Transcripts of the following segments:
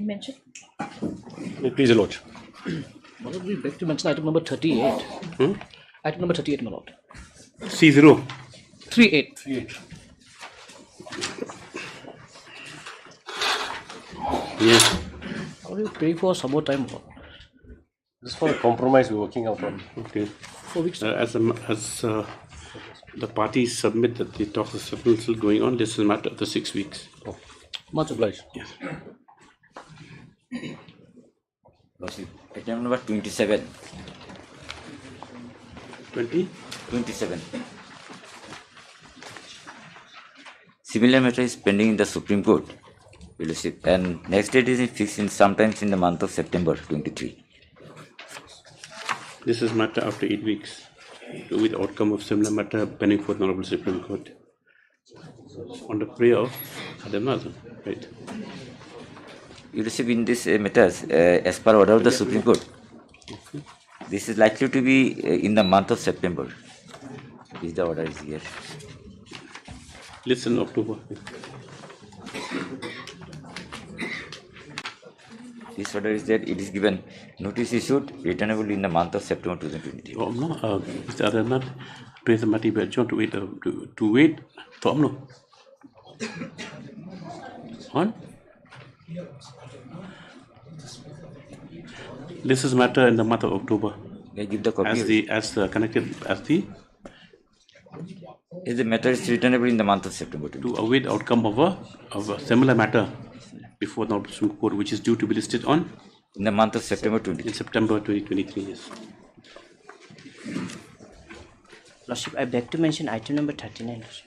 mention? Please, Your Lord. What would we beg to mention item number 38? Item number 38, my lord. C0. 38. 38. Yes. How do you pay for some more time, my lord? This is for a compromise we're working out on. Okay. 4 weeks. As the parties submit that the talks are still going on, this is a matter of the 6 weeks. Oh. Much obliged. Yes. Item number 27. 20? 27. Similar matter is pending in the Supreme Court, Your Lordship, and next date is fixed in sometimes in the month of September 23. This is matter after 8 weeks, with outcome of similar matter pending for the Honorable Supreme Court. On the prayer of Adamazan, right? Your Lordship, in this matters, as per order of the Supreme Court, this is likely to be in the month of September. This the order is here. Listen, October. This order is that it is given notice issued returnable in the month of September 2023. Oh, no, Mr. Adamad, praise the Mati John to wait, to wait. Tom, no. On? This is matter in the month of October. May I give the copy? As the connected as the Is the matter is returnable in the month of September 2023. to await outcome of a similar matter before the Supreme Court, which is due to be listed on In the month of September in 2023. September 2023. Yes. Lordship, I beg to mention item number 39. Lordship.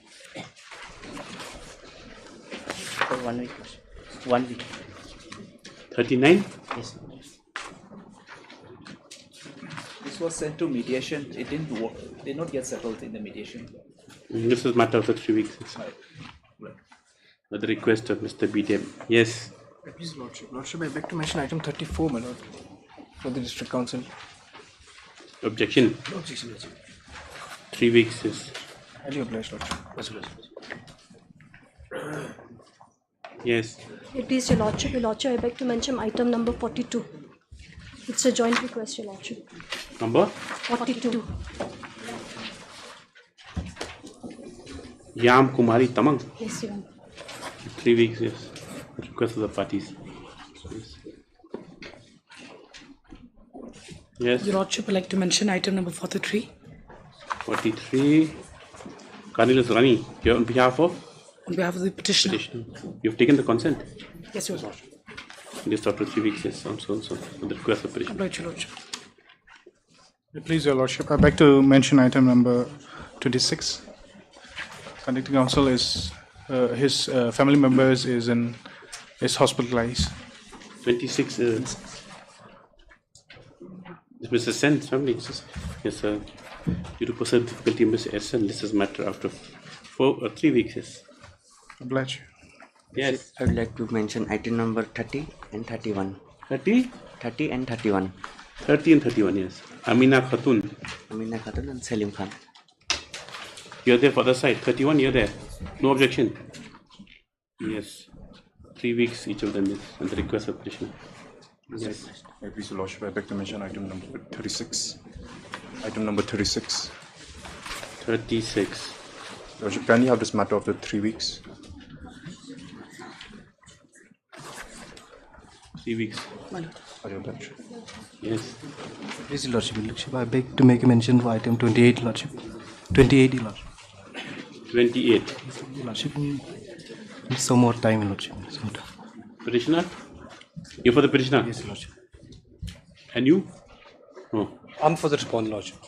For 1 week. Lordship. 1 week. 39. Yes. This was sent to mediation. It didn't work. Did not get settled in the mediation. This is matter of the 3 weeks. At the request of Mr. BTM. Yes. Please, Lordship. Lordship, I beg to mention item 34, my lord, for the District Council. Objection. No objection, Lordship. 3 weeks. Yes. Highly obliged, Lordship. Yes. Please, Your Lordship, I beg to mention item number 42. It's a joint request, Your Lordship. Number 42. Yam Kumari Tamang. Yes, Your Honor. 3 weeks. Yes. At request of the parties. Yes. Yes. Your Lordship, I'd like to mention item number 43. 43. Carnelius Rani, here on behalf of On behalf of the petitioner. petitioner. You've taken the consent. Yes, Your Lordship. This after 3 weeks. Yes. So on the request of petitioner. Obliged, Your Lordship. Please, Your Lordship, I beg to mention item number 26. Conducting counsel is his family members is hospitalized. 26. Mr. Sen's family. Yes, due to personal difficulty, Mr. Sen, this is matter after 3 weeks. Yes. Oblige. Yes. I would like to mention item number 30 and 31. 30? 30 and 31. 30 and 31, yes. Amina Khatun. Amina Khatun and Salim Khan. You're there for the side. 31, you're there. No objection. Yes. 3 weeks each of them is on the request of petitioner. Yes. Please, Your Lordship, I beg to mention item number 36. Item number 36. 36. Lordship, kindly have this matter after 3 weeks. 3 weeks. Are you obliged? Yes. Please, Lordship, I beg to make a mention for item 28, Lordship. 28, Lordship. 28. Lordship, some more time, Lordship. Petitioner? You for the petitioner? Yes, Lordship. And you? No. I'm for the respondent, Lordship.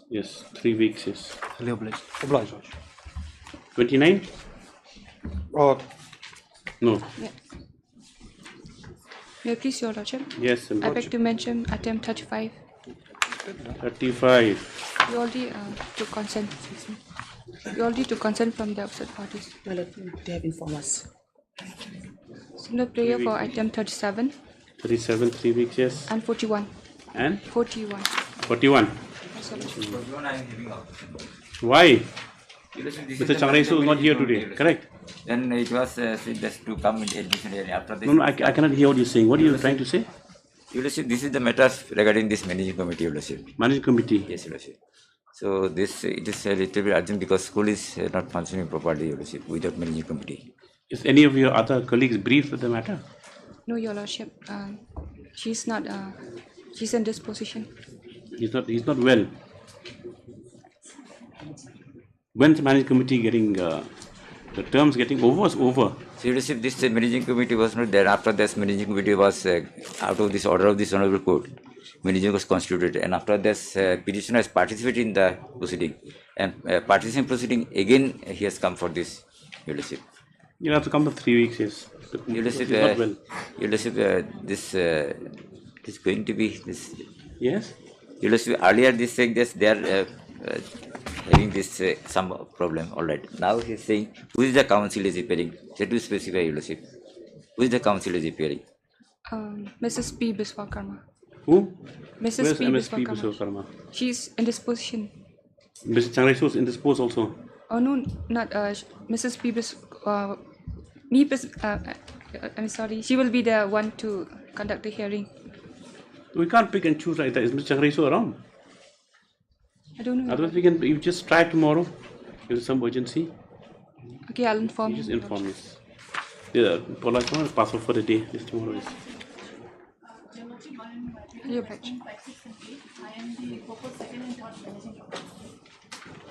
Yes. 3 weeks, yes. Highly obliged. Obliged, Lordship. 29? No. Yeah. May I please, Your Lordship? Yes, I beg to mention item 35. 35. You already took consent. You already took consent from the opposite parties. Well, they have informed us. Similar prayer for item 37 37, 3 weeks, yes. and 41. And? 41. 41. Yes, Your Lordship. Why? Mr. Changraisu is not here today, correct? Then it was said just to come in admission hearing. After this, No, I cannot hear what you're saying. What are you trying to say? Your Lordship, this is the matters regarding this managing committee, Your Lordship. Managing committee? Yes, Your Lordship. So this it is a little bit urgent because school is not functioning properly, Your Lordship, without managing committee. Is any of your other colleagues briefed with the matter? No, Your Lordship. She's not. She's in disposition. He's not well. When's the managing committee getting the terms getting over? Was over? So, Your Lordship, this managing committee was not there. After this managing committee was out of this order of this honorable court, managing was constituted, and after this petitioner has participated in the proceeding, and participation proceeding again he has come for this, Your Lordship. You'll have to come for 3 weeks. Yes. Your Lordship, He's not well. Your Lordship, this is going to be this. Yes. Your Lordship, earlier this saying this they are having this some problem. All right. Now he is saying who is the council is appearing. That to specify, Your Lordship. Who is the council is appearing? Mrs. P. Biswakarma. Who? Mrs. Where's P. MSP Biswakarma. Biswakarma? She's in disposition. Mr. Changraiso is in this post also. Oh no, not Mrs. P. I'm sorry. She will be the one to conduct the hearing. We can't pick and choose like that. Is Mr. Changraiso around? I don't know. Otherwise, we can. You just try tomorrow. If there's some urgency. Okay, I'll inform You you. just inform us. Yeah, Paula, pass off for the day. This tomorrow is. Your badge.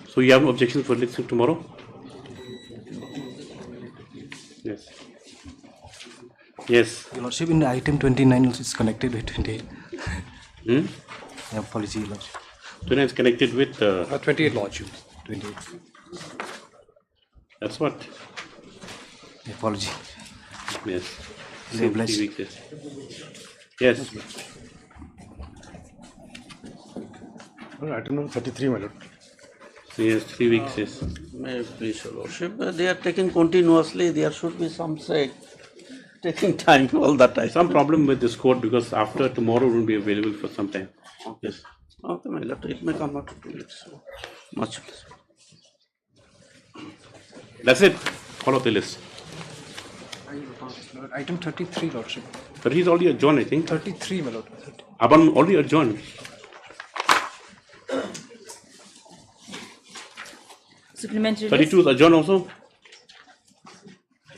So you have no objection for listening tomorrow? Yes. Yes. Your Lordship, in item 29 also is connected with 28. Hmm? Yeah, apology, Your Lordship. 29 is connected with 28 Lordship. 28. That's what? Apology. Yes. Very Same blessed. 3 weeks, yes. Yes. Item number 33, my lord. So yes, 3 weeks, yes. May I please, Your Lordship, they are taking continuously, there should be some say, taking time all the time. Some problem with this court because after tomorrow it won't be available for some time. Yes. Okay, my lord, it may come out to 2 weeks. Much less. That's it. Follow the list. Item 33, Lordship. But he's already adjourned, I think. 33, my lord. Aban already adjourned. Supplementary 32 is adjourned also?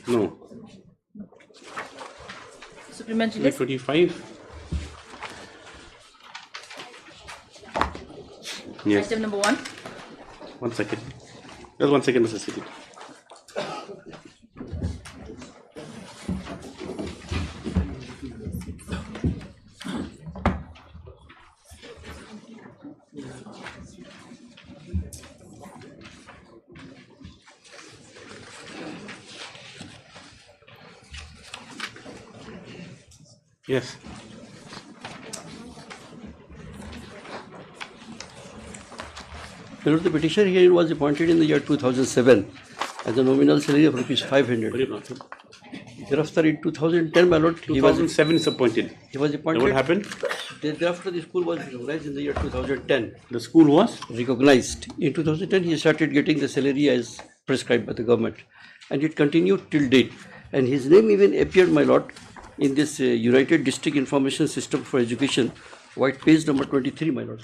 No. Supplementary list. 25. Yes. Item number 1. 1 second. Just 1 second, Mr. City. Yes. The petitioner here was appointed in the year 2007 as a nominal salary of rupees 500. Thereafter in 2010, my lord, 2007 is appointed. He was appointed. And what happened? Thereafter, the school was recognized in the year 2010. The school was? Recognized. In 2010, he started getting the salary as prescribed by the government. And it continued till date. And his name even appeared, my lord, in this United District Information System for Education, white page number 23, my lord.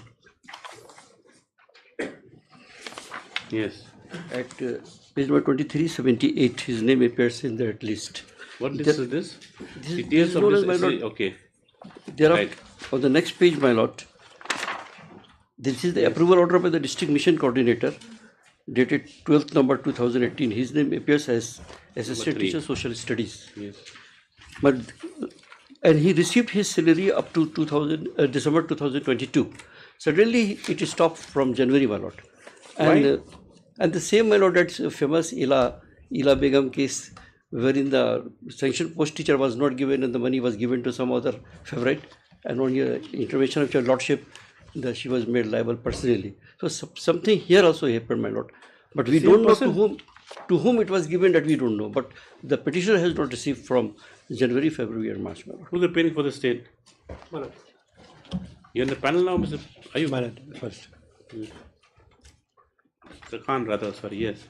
Yes. At page number 2378, his name appears in that list. What list is this? This Details is of known this as, my lord. essay? Okay. There are, Right. on the next page, my lord, this is the approval order by the district mission coordinator, dated 12th number 2018. His name appears as assistant three. teacher social studies. Yes. But and he received his salary up to December 2022. Suddenly it stopped from January, my lord. And and the same, my lord, that's a famous Ila Begum case, wherein the sanctioned post teacher was not given and the money was given to some other favorite, and on your intervention of your lordship, that she was made liable personally. So something here also happened, my lord. But we don't know to whom it was given, that we don't know. But the petitioner has not received from January, February, and March, my lord. Who's appearing for the state? You're in the panel now, Mr. Are you? First. Mr. Khan, rather, sorry, yes.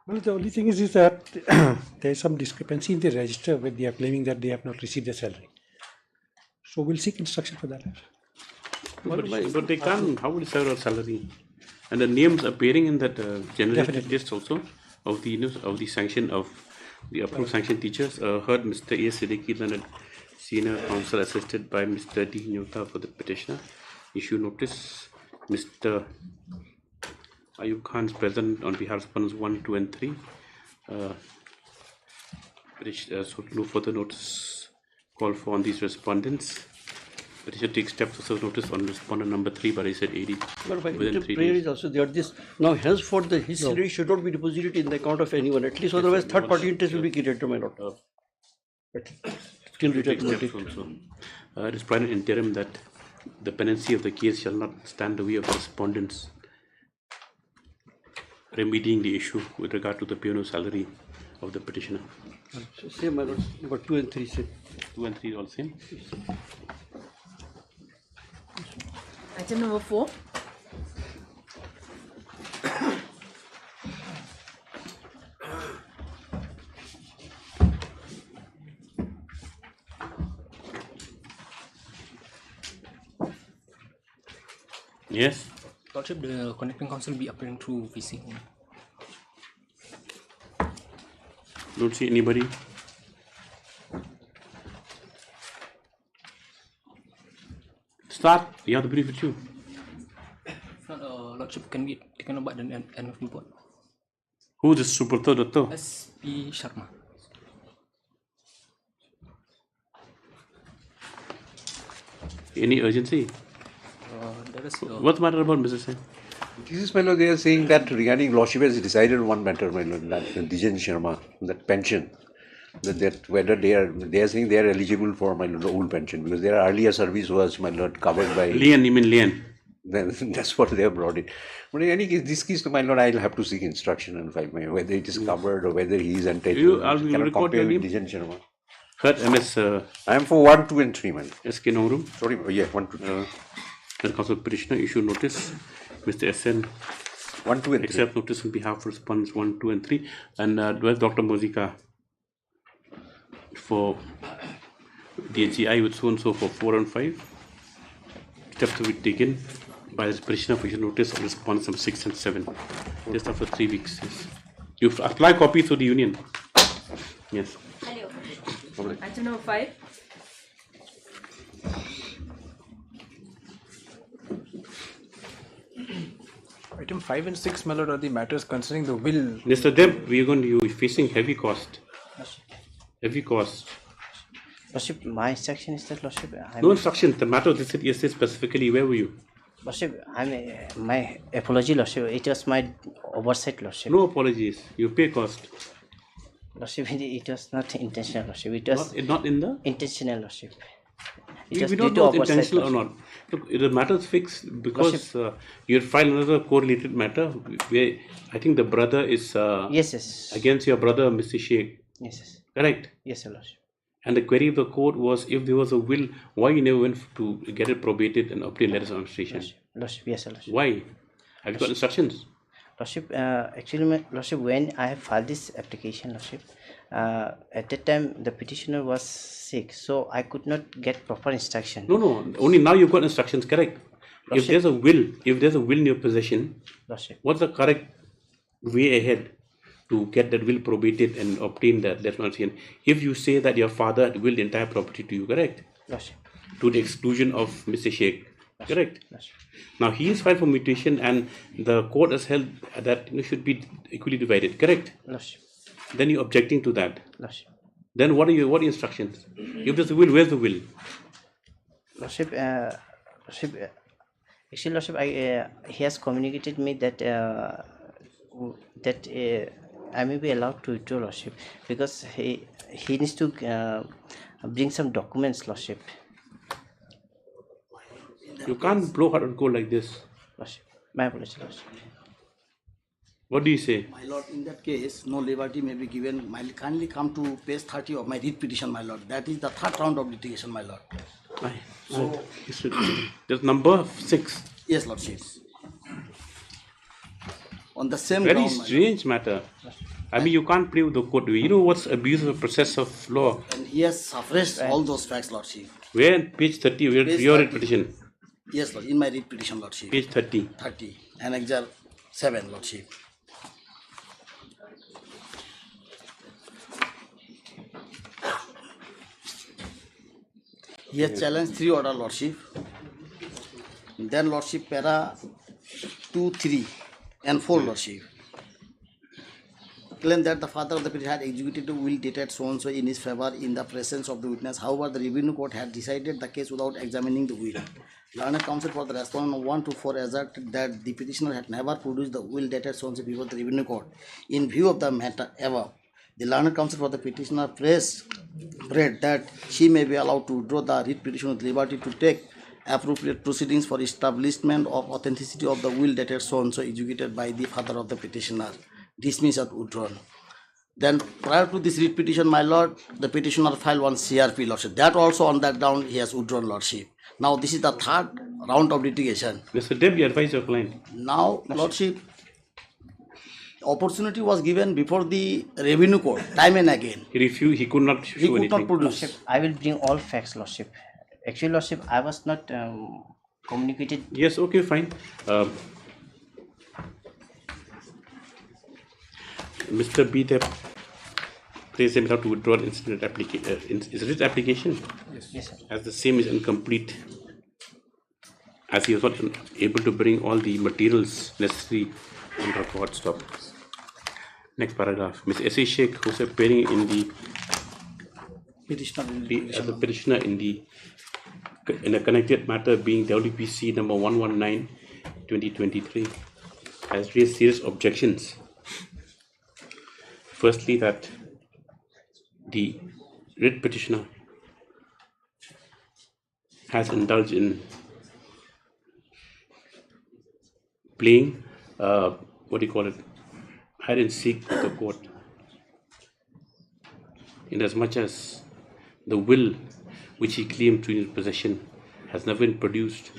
Well, the only thing is that there is some discrepancy in the register where they are claiming that they have not received their salary. So we'll seek instruction for that. But they can't. How will they serve our salary? And the names appearing in that generated list also of the sanction of the approved sanction teachers. Heard Mr. A. Siddiqui, Leonard, Senior Counsel, assisted by Mr. D. Nyota for the petitioner. Issue notice. Mr. Ayub Khan is present on behalf of respondents 1, 2, and 3. So no further notice call for on these respondents. Petitioner takes steps to serve notice on respondent number 3, but he said 80 within 3 prayer days. is also there. This now henceforth his salary should not be deposited in the account of anyone. At least otherwise third party interest will be created, my lord. Still Take steps also. It is provided in interim that the pendency of the case shall not stand the way of the respondents remedying the issue with regard to the piano salary of the petitioner. Same, my lord. Number 2 and 3 same. 2 and 3 all same. Item number 4. Yes. Lordship, the connecting counsel will be appearing through VC. Don't see anybody. Start. You have to brief with you. If not, Lordship can be taken up by the end of report. Who is this Subrata Datta? SP Sharma. Any urgency? There is. What's the matter about Mr. Sen? This is, my lord, they are saying that regarding lordship has decided one matter, my lord, that Dijan Sharma, that pension, that whether they are saying they are eligible for, my lord, the old pension, because their earlier service was, my lord, covered by. Lian, you mean Lian? That's what they have brought it. But in any case, this case, my lord, I'll have to seek instruction and file my, whether it is covered or whether he is entitled. I'll record your name. Dijan Sharma. Heard MS. I am for 1, 2, and 3, man. SK Nongrum. Sorry, yeah, 1, 2, 3. And Council Petitioner issue notice. Mr. SN. 1, 2, and 3. Accept notice on behalf of respondents 1, 2, and 3. And where's Dr. Mozika for DHCI with so and so for 4 and 5. Steps to be taken by the petitioner for issue notice on respondents number 6 and 7. Just after 3 weeks. Yes. You apply copy to the union. Yes. Hello. Item number 5. Item 5 and 6, my lord, are the matters concerning the will. Mr. Deb, you're facing heavy cost. Heavy cost. Lordship, my instruction is that, Lordship. No instruction. The matter they said yesterday specifically. Where were you? Lordship, my apology, Lordship. It was my oversight, Lordship. No apologies. You pay cost. Lordship, it was not intentional, Lordship. It was not in the intentional, Lordship. We don't know if it's intentional or not. Look, the matter is fixed because you filed another correlated matter where I think the brother is yes. against your brother, Mr. Sheikh. Yes. Correct? Yes, Lordship. And the query of the court was if there was a will, why you never went to get it probated and obtain letters of administration? Lordship, yes, Lordship. Why? Have you got instructions? Lordship, actually, Lordship, when I filed this application, Lordship, at that time the petitioner was sick, so I could not get proper instruction. No. Only now you've got instructions, correct? Lordship. If there's a will in your possession, Lordship, what's the correct way ahead to get that will probated and obtain that letter of administration? If you say that your father willed the entire property to you, correct? Lordship. To the exclusion of Mr. Sheikh, Lordship. correct? Lordship. Now he is filed for mutation and the court has held that it should be equally divided, correct? Lordship. Then you're objecting to that. Lordship. Then what are instructions? If there's a will, where's the will? Lordship, actually, Lordship, he has communicated me that I may be allowed to withdraw, Lordship, because he needs to bring some documents, Lordship. You can't blow hot and cold like this. Lordship, my apologies, Lordship. What do you say? My lord, in that case, no liberty may be given. Kindly come to page 30 of my writ petition, my lord. That is the third round of litigation, my lord. So, there's number 6. Yes, lordship. On the same Very ground, strange matter. I mean, you can't play with the court. You know what's abuse of the process of law? And he has suppressed all those facts, Lordship. Where? Page 30, where Page your 30. petition. Yes, Lord, in my writ petition, Lordship. Page 30. 30, Annexure 7, Lordship. He has challenged 3 order, Lordship. Then, Lordship, para 2, 3, and 4, Lordship. Claim that the father of the petitioner had executed a will dated so and so in his favor in the presence of the witness. However, the revenue court had decided the case without examining the will. Learned counsel for the respondent 1 to 4 asserted that the petitioner had never produced the will dated so and so before the revenue court. In view of the matter above, the learned counsel for the petitioner prayed that she may be allowed to withdraw the writ petition with liberty to take appropriate proceedings for establishment of authenticity of the will dated so and so executed by the father of the petitioner. Dismissed or withdrawn. Then prior to this writ petition, my lord, the petitioner filed one CRP, Lordship. That also on that ground he has withdrawn, Lordship. Now this is the 3rd round of litigation. Mr. Deb, advise your client. Now, Lordship, opportunity was given before the revenue court, time and again. He refused, he could not show He could anything. not produce. Lordship, I will bring all facts, Lordship. Actually, Lordship, I was not communicated. Yes, okay, fine. Mr. B. Deb, please him to withdraw his writ application. Yes, sir. As the same is incomplete, as he was not able to bring all the materials necessary on record. Stop. Next paragraph. Ms. S.A. Sheikh, who is appearing in the as a petitioner in a connected matter being WPC number 119/2023, has raised serious objections. Firstly, that the writ petitioner has indulged in playing, hide and seek with the court, inasmuch as the will which he claimed to be in his possession has never been produced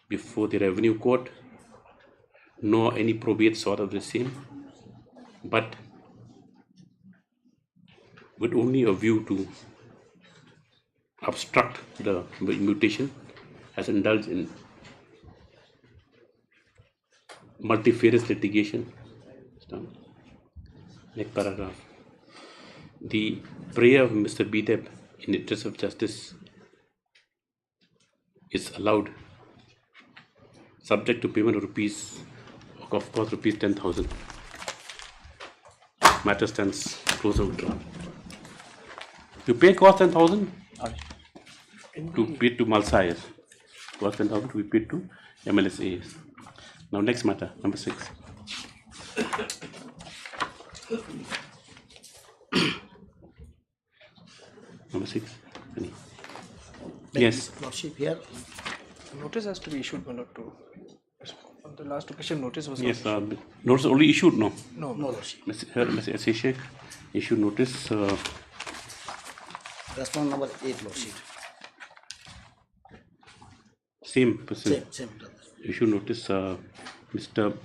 before the revenue court, nor any probate sort of the same, but with only a view to obstruct the immutation, has indulged in multifarious litigation. Next paragraph. The prayer of Mr. B. Deb in the interest of justice is allowed, subject to payment of rupees 10,000. Matter stands close of withdrawal. You pay cost 10,000 to pay to Malsayas. Cost 10,000 to be paid to MLSAs. Now next matter, number 6. Number 6. Yes. Lordship, here. Notice has to be issued, my lord, to on the last occasion. Notice was Yes, not issued. notice already issued. No. No, Lordship. Ms. S.A. Sheikh issued notice. Respondent number 8, Lordship. Same person. Same. Issue notice. Mr.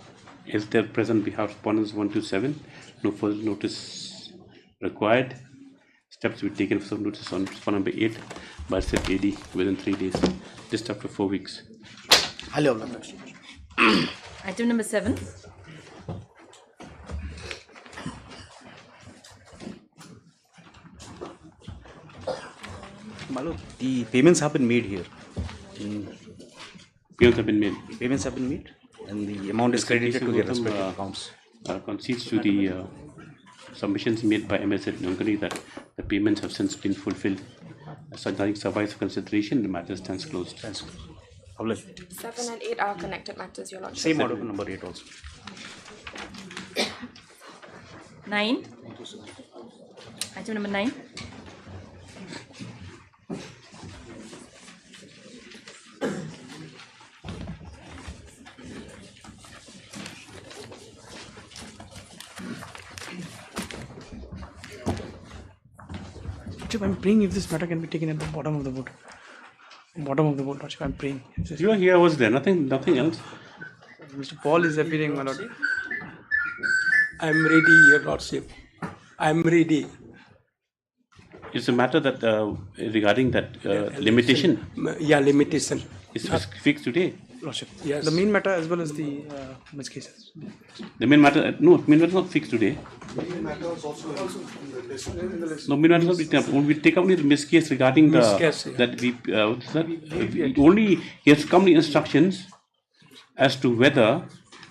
Is there present behalf respondents 1 to 7? No further notice required. Steps will be taken for some notice on respondent number 8 by said AD within 3 days. Just after 4 weeks. Hello, Item number 7. Malo, the payments have been made here. Payments have been made. Payments have been made, and the amount is credited to their respective accounts. Concedes to the submissions made by MSL Nongari that the payments have since been fulfilled. As such, nothing survives for consideration. The matter stands closed. 7 and 8 are connected matters, your lordship. Same order for number 8 also. 9. Item number 9. I'm praying if this matter can be taken at the bottom of the board. Bottom of the board, Lordship, I'm praying. You are here, was there? Nothing else? Mr. Paul is appearing, my lord. I'm ready, Your Lordship. I'm ready. It's a matter that regarding that limitation. Yeah, limitation. It's fixed today. Lordship. Yes. The main matter as well as the mis cases. The main matter, no, main matter is not fixed today. Main matter is also in the list. No, main matter is not fixed. We take only the mis case regarding the Mis-case, yeah. that we what's that? Only he has come the instructions as to whether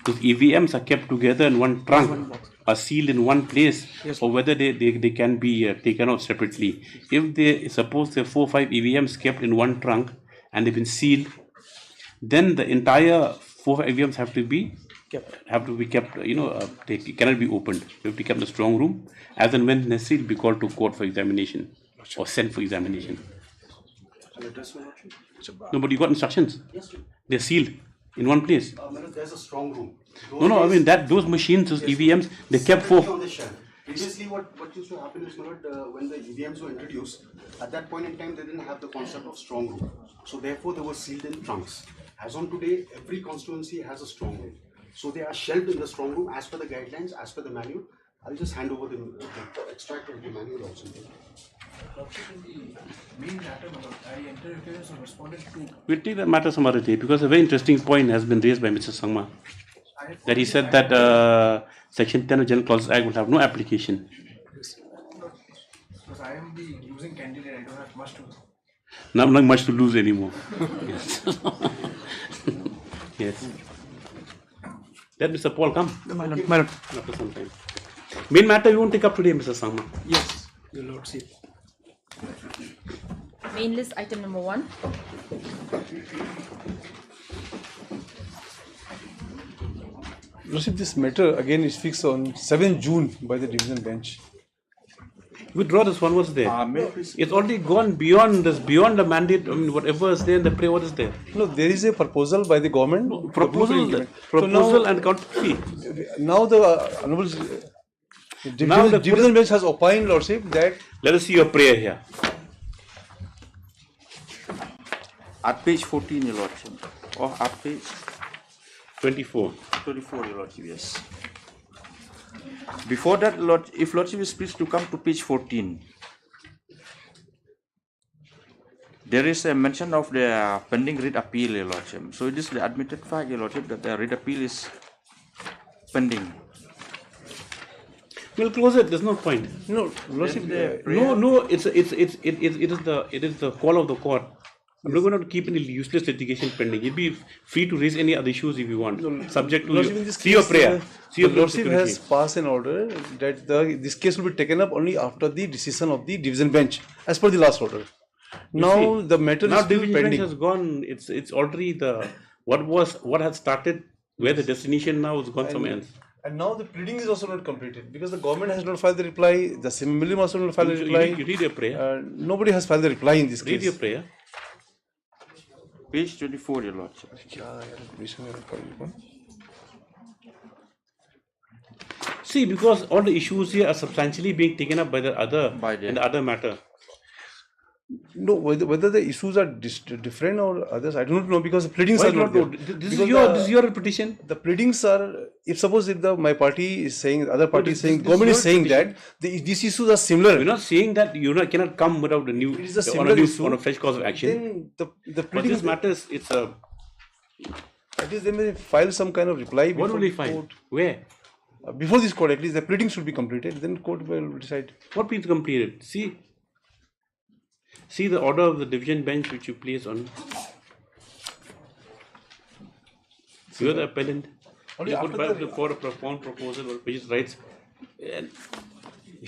those EVMs are kept together in one trunk, are sealed in one place, or whether they can be taken out separately. If they suppose there are 4 or 5 EVMs kept in one trunk and they've been sealed, then the entire 4 or 5 EVMs have to be kept. They cannot be opened. They have to be kept in the strong room. As and when necessary, be called to court for examination or sent for examination. No, but you got instructions. They're sealed in one place. There's a strong room. No, I mean those machines, those EVMs, they kept for. Previously, what used to happen is, when the EVMs were introduced, at that point in time, they didn't have the concept of strong room. So therefore, they were sealed in trunks. As on today, every constituency has a strong room. So they are shelved in the strong room as per the guidelines, as per the manual. I'll just hand over the extract of the manual also. We'll take that matter some other day, because a very interesting point has been raised by Mr. Sangma. That he said that Section 10 of General Clauses Act will have no application. Because I am the losing candidate, I don't have much to. Not much to lose anymore. Yes. Yes. Let Mr. Paul come. After some time. Main matter you won't take up today, Mr. Sangma. Yes, Your Lordship. Main list item number 1. Lordship, this matter again is fixed on 7 June by the division bench. Withdraw this one, what's there? It's already gone beyond this, beyond the mandate. I mean, whatever is there in the prayer, what is there? No, there is a proposal by the government. Proposal and account fee. Now the honorable division bench has opined, Lordship, that. Let us see your prayer here. At page 14, Your Lordship. Or at page 24. 24, Your Lordship, yes. Before that, if Lordship is pleased to come to page 14, there is a mention of the pending writ appeal, Your Lordship. So it is the admitted fact, Your Lordship, that the writ appeal is pending. We'll close it. There's no point. No, Lordship. No. It is the call of the court. I'm not going to keep any useless litigation pending. You'll be free to raise any other issues if you want. Subject to see your prayer. See your Lordship has passed an order that this case will be taken up only after the decision of the division bench, as per the last order. Now the matter is still pending. Bench has gone. It's already what had started, where the destination now has gone somewhere else. And now the pleading is also not completed because the government has not filed the reply. The assembly must not file the reply. You read your prayer. Nobody has filed the reply in this case. Read your prayer. Page 24, Your Lordship. See, because all the issues here are substantially being taken up by the other matter. No, whether the issues are different or others, I don't know, because the pleadings are not there. This is your petition. The pleadings are, if my party is saying, other party is saying, government is saying that these issues are similar. We're not saying that cannot come without on a fresh cause of action. Then the pleading this matters, it's a. At least they may file some kind of reply. What will they file? Where? Before this court, at least the pleading should be completed. Then court will decide. What means completed? See the order of the division bench which you place on. You are the appellant. You put back the court a profound proposal or which rights. And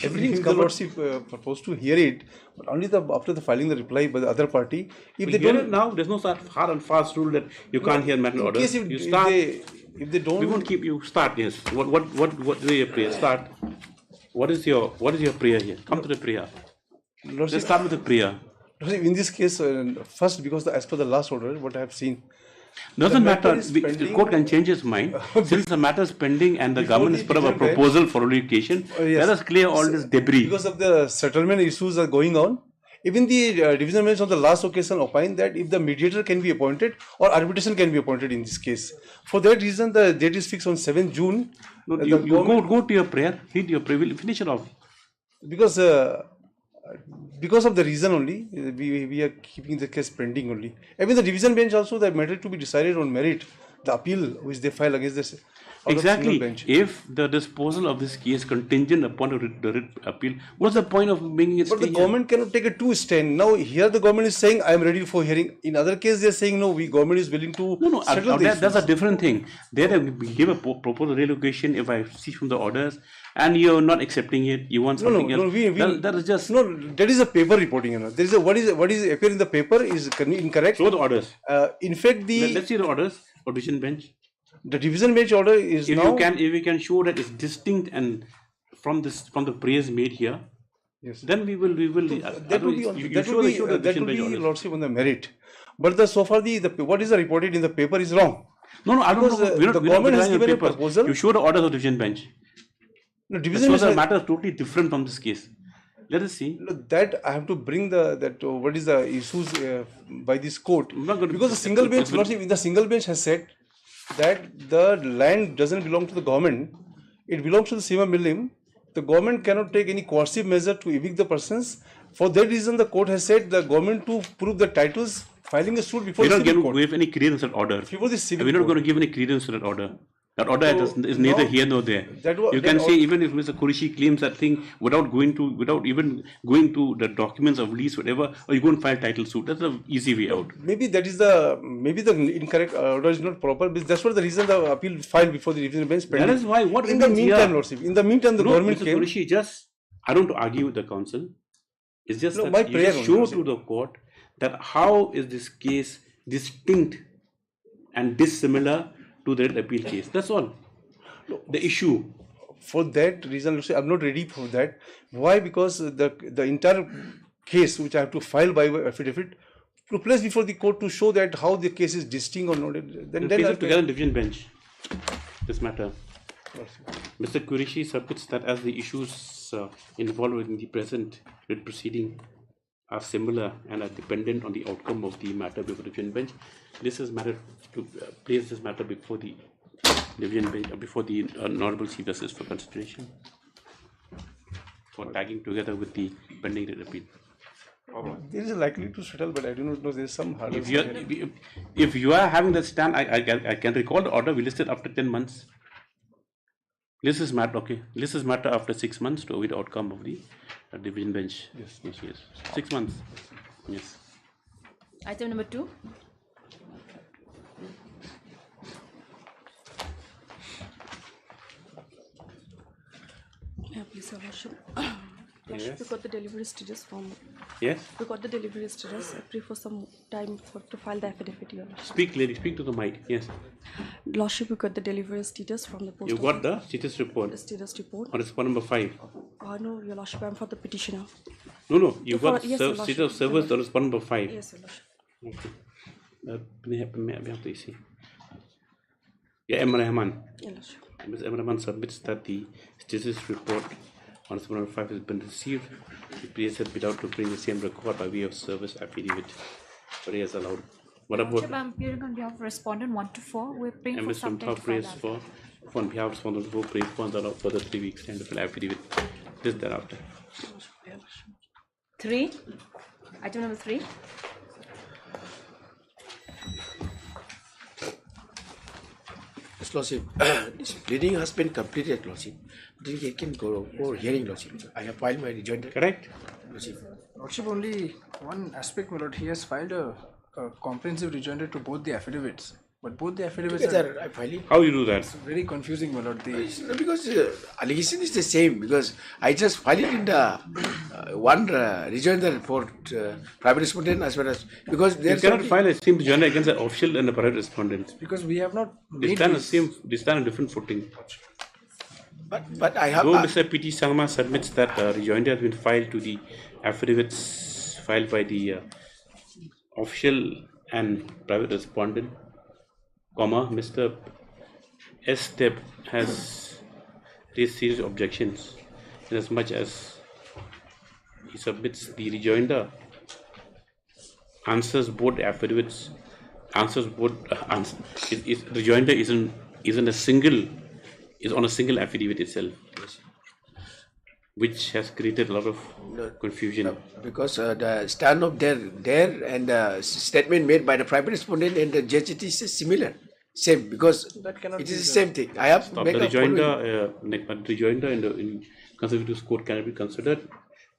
everything is the Lordship proposed to hear it, but only after the filing the reply by the other party. If they hear don't it now, there's no hard and fast rule that you can't hear matter order. You start. If they don't, we won't keep you. Start. Yes. What is your prayer? Start. What is your prayer here? Come to the prayer. Let's start with the prayer. In this case, first, because as per the last order, what I have seen, doesn't matter. The court can change its mind. Since the matter is pending and the government has put up a proposal for relocation, let us clear all this debris. Because of the settlement issues are going on, Even the division bench on the last occasion opined that if the mediator can be appointed or arbitration can be appointed in this case. For that reason, the date is fixed on 7th June. No, you go to your prayer, read your prayer, we'll finish it off. Because of the reason only, we are keeping the case pending only. Even the division bench also, the matter to be decided on merit, the appeal which they file against this. Exactly. If the disposal of this case contingent upon the writ appeal, what's the point of making it? But the government cannot take a two stand. Now here the government is saying I am ready for hearing. In other case they are saying no, government is willing to settle this. That's a different thing. There we give a proposed relocation if I see from the orders and you're not accepting it, you want something else. That is just that is a paper reporting. There is a what is appear in the paper is incorrect. Show the orders. In fact, let's see the orders for division bench. The division bench order is if now. If we can show that it's distinct and from the praise made here, yes, then we will. That will be lordship on the merit. But so far what is reported in the paper is wrong. No, I don't know. The government has given a proposal. You show the orders of division bench. No, division bench. The matter is totally different from this case. Let us see. That I have to bring what is the issues by this court, because the single bench lordship, the single bench has said that the land doesn't belong to the government, it belongs to the Sima Milim. The government cannot take any coercive measure to evict the persons. For that reason, the court has said the government to prove the titles, filing a suit before the civil court. We're not going to give any credence to that order. Before the civil We're not going to give any credence to that order. That order is neither here nor there. You can say even if Mr. Qureshi claims that thing without even going to the documents of lease, whatever, or you go and file title suit. That's an easy way out. Maybe the incorrect order is not proper. That's what the reason the appeal filed before the division bench. That is why. In the meantime, lordship. In the meantime, the government Mr. came. Qureshi, I don't argue with the council. It's just that my you just show to the court that how is this case distinct and dissimilar to the appeal case. That's all. The issue. For that reason, I'm not ready for that. Why? Because the entire case which I have to file by affidavit to place before the court to show that how the case is distinct or not. Then place it together in division bench. This matter. Mr. Qureshi submits that as the issues involved in the present writ proceeding are similar and are dependent on the outcome of the matter before the division bench, this is matter to place this matter before the division bench, before the Honorable Chief Justice for consideration, for tagging together with the pending writ appeal. There is a likely to settle, but I do not know. There is some hurdles. If you are having that stand, I can recall the order we listed after 10 months. This is matter, okay. This is matter after 6 months to await the outcome of the division bench. Yes. 6 months. Yes. Item number 2. Yeah, please, Your Worship. Yes. We got the delivery status from. Yes. We got the delivery status. I pray for some time to file the affidavit, Your Worship. Speak clearly. Speak to the mic. Yes. Lordship, we got the delivery status from the post. You got the status report. The status report. On spot number 5. No, Your Lordship, I'm for the petitioner. No. You got yes, status of service on spot number 5. Yes, Your Lordship. Okay. Yeah, M. Rahman. Yes, Lordship. Ms. M. Rahman submits that the status report on spot number 5 has been received. The place has been out to bring the same record by way of service affidavit. But he has allowed. What about? I'm appearing on behalf of respondent 1 to 4. We're praying for Ms. some time to prays file on behalf of respondent 4 prays for and allowed further 3 weeks time to fill affidavit. This thereafter. 3. Item number 3. Yes, Lordship. This pleading has been completed, Lordship. It can go for hearing, Lordship. I have filed my rejoinder. Correct. Lordship, only one aspect, my lord. He has filed a comprehensive rejoinder to both the affidavits. But both the affidavits together, I file it. How you do that? It's very confusing, my lord. Because allegation is the same. Because I just filed it in the one rejoinder for private respondent as well as because you cannot file a same rejoinder against an official and a private respondent. Because we have not. They stand on different footing. But I have. Though Mr. P.T. Sangma submits that rejoinder has been filed to the affidavits filed by the official and private respondent, Mr. S. Step has raised serious objections in as much as he submits the rejoinder answers both affidavits, answers both rejoinder isn't a single, is on a single affidavit itself, which has created a lot of confusion. Because the stand of there and the statement made by the private respondent and the judge, it is similar, same, because it is the same thing. I have The made a rejoinder in conservative court cannot be considered.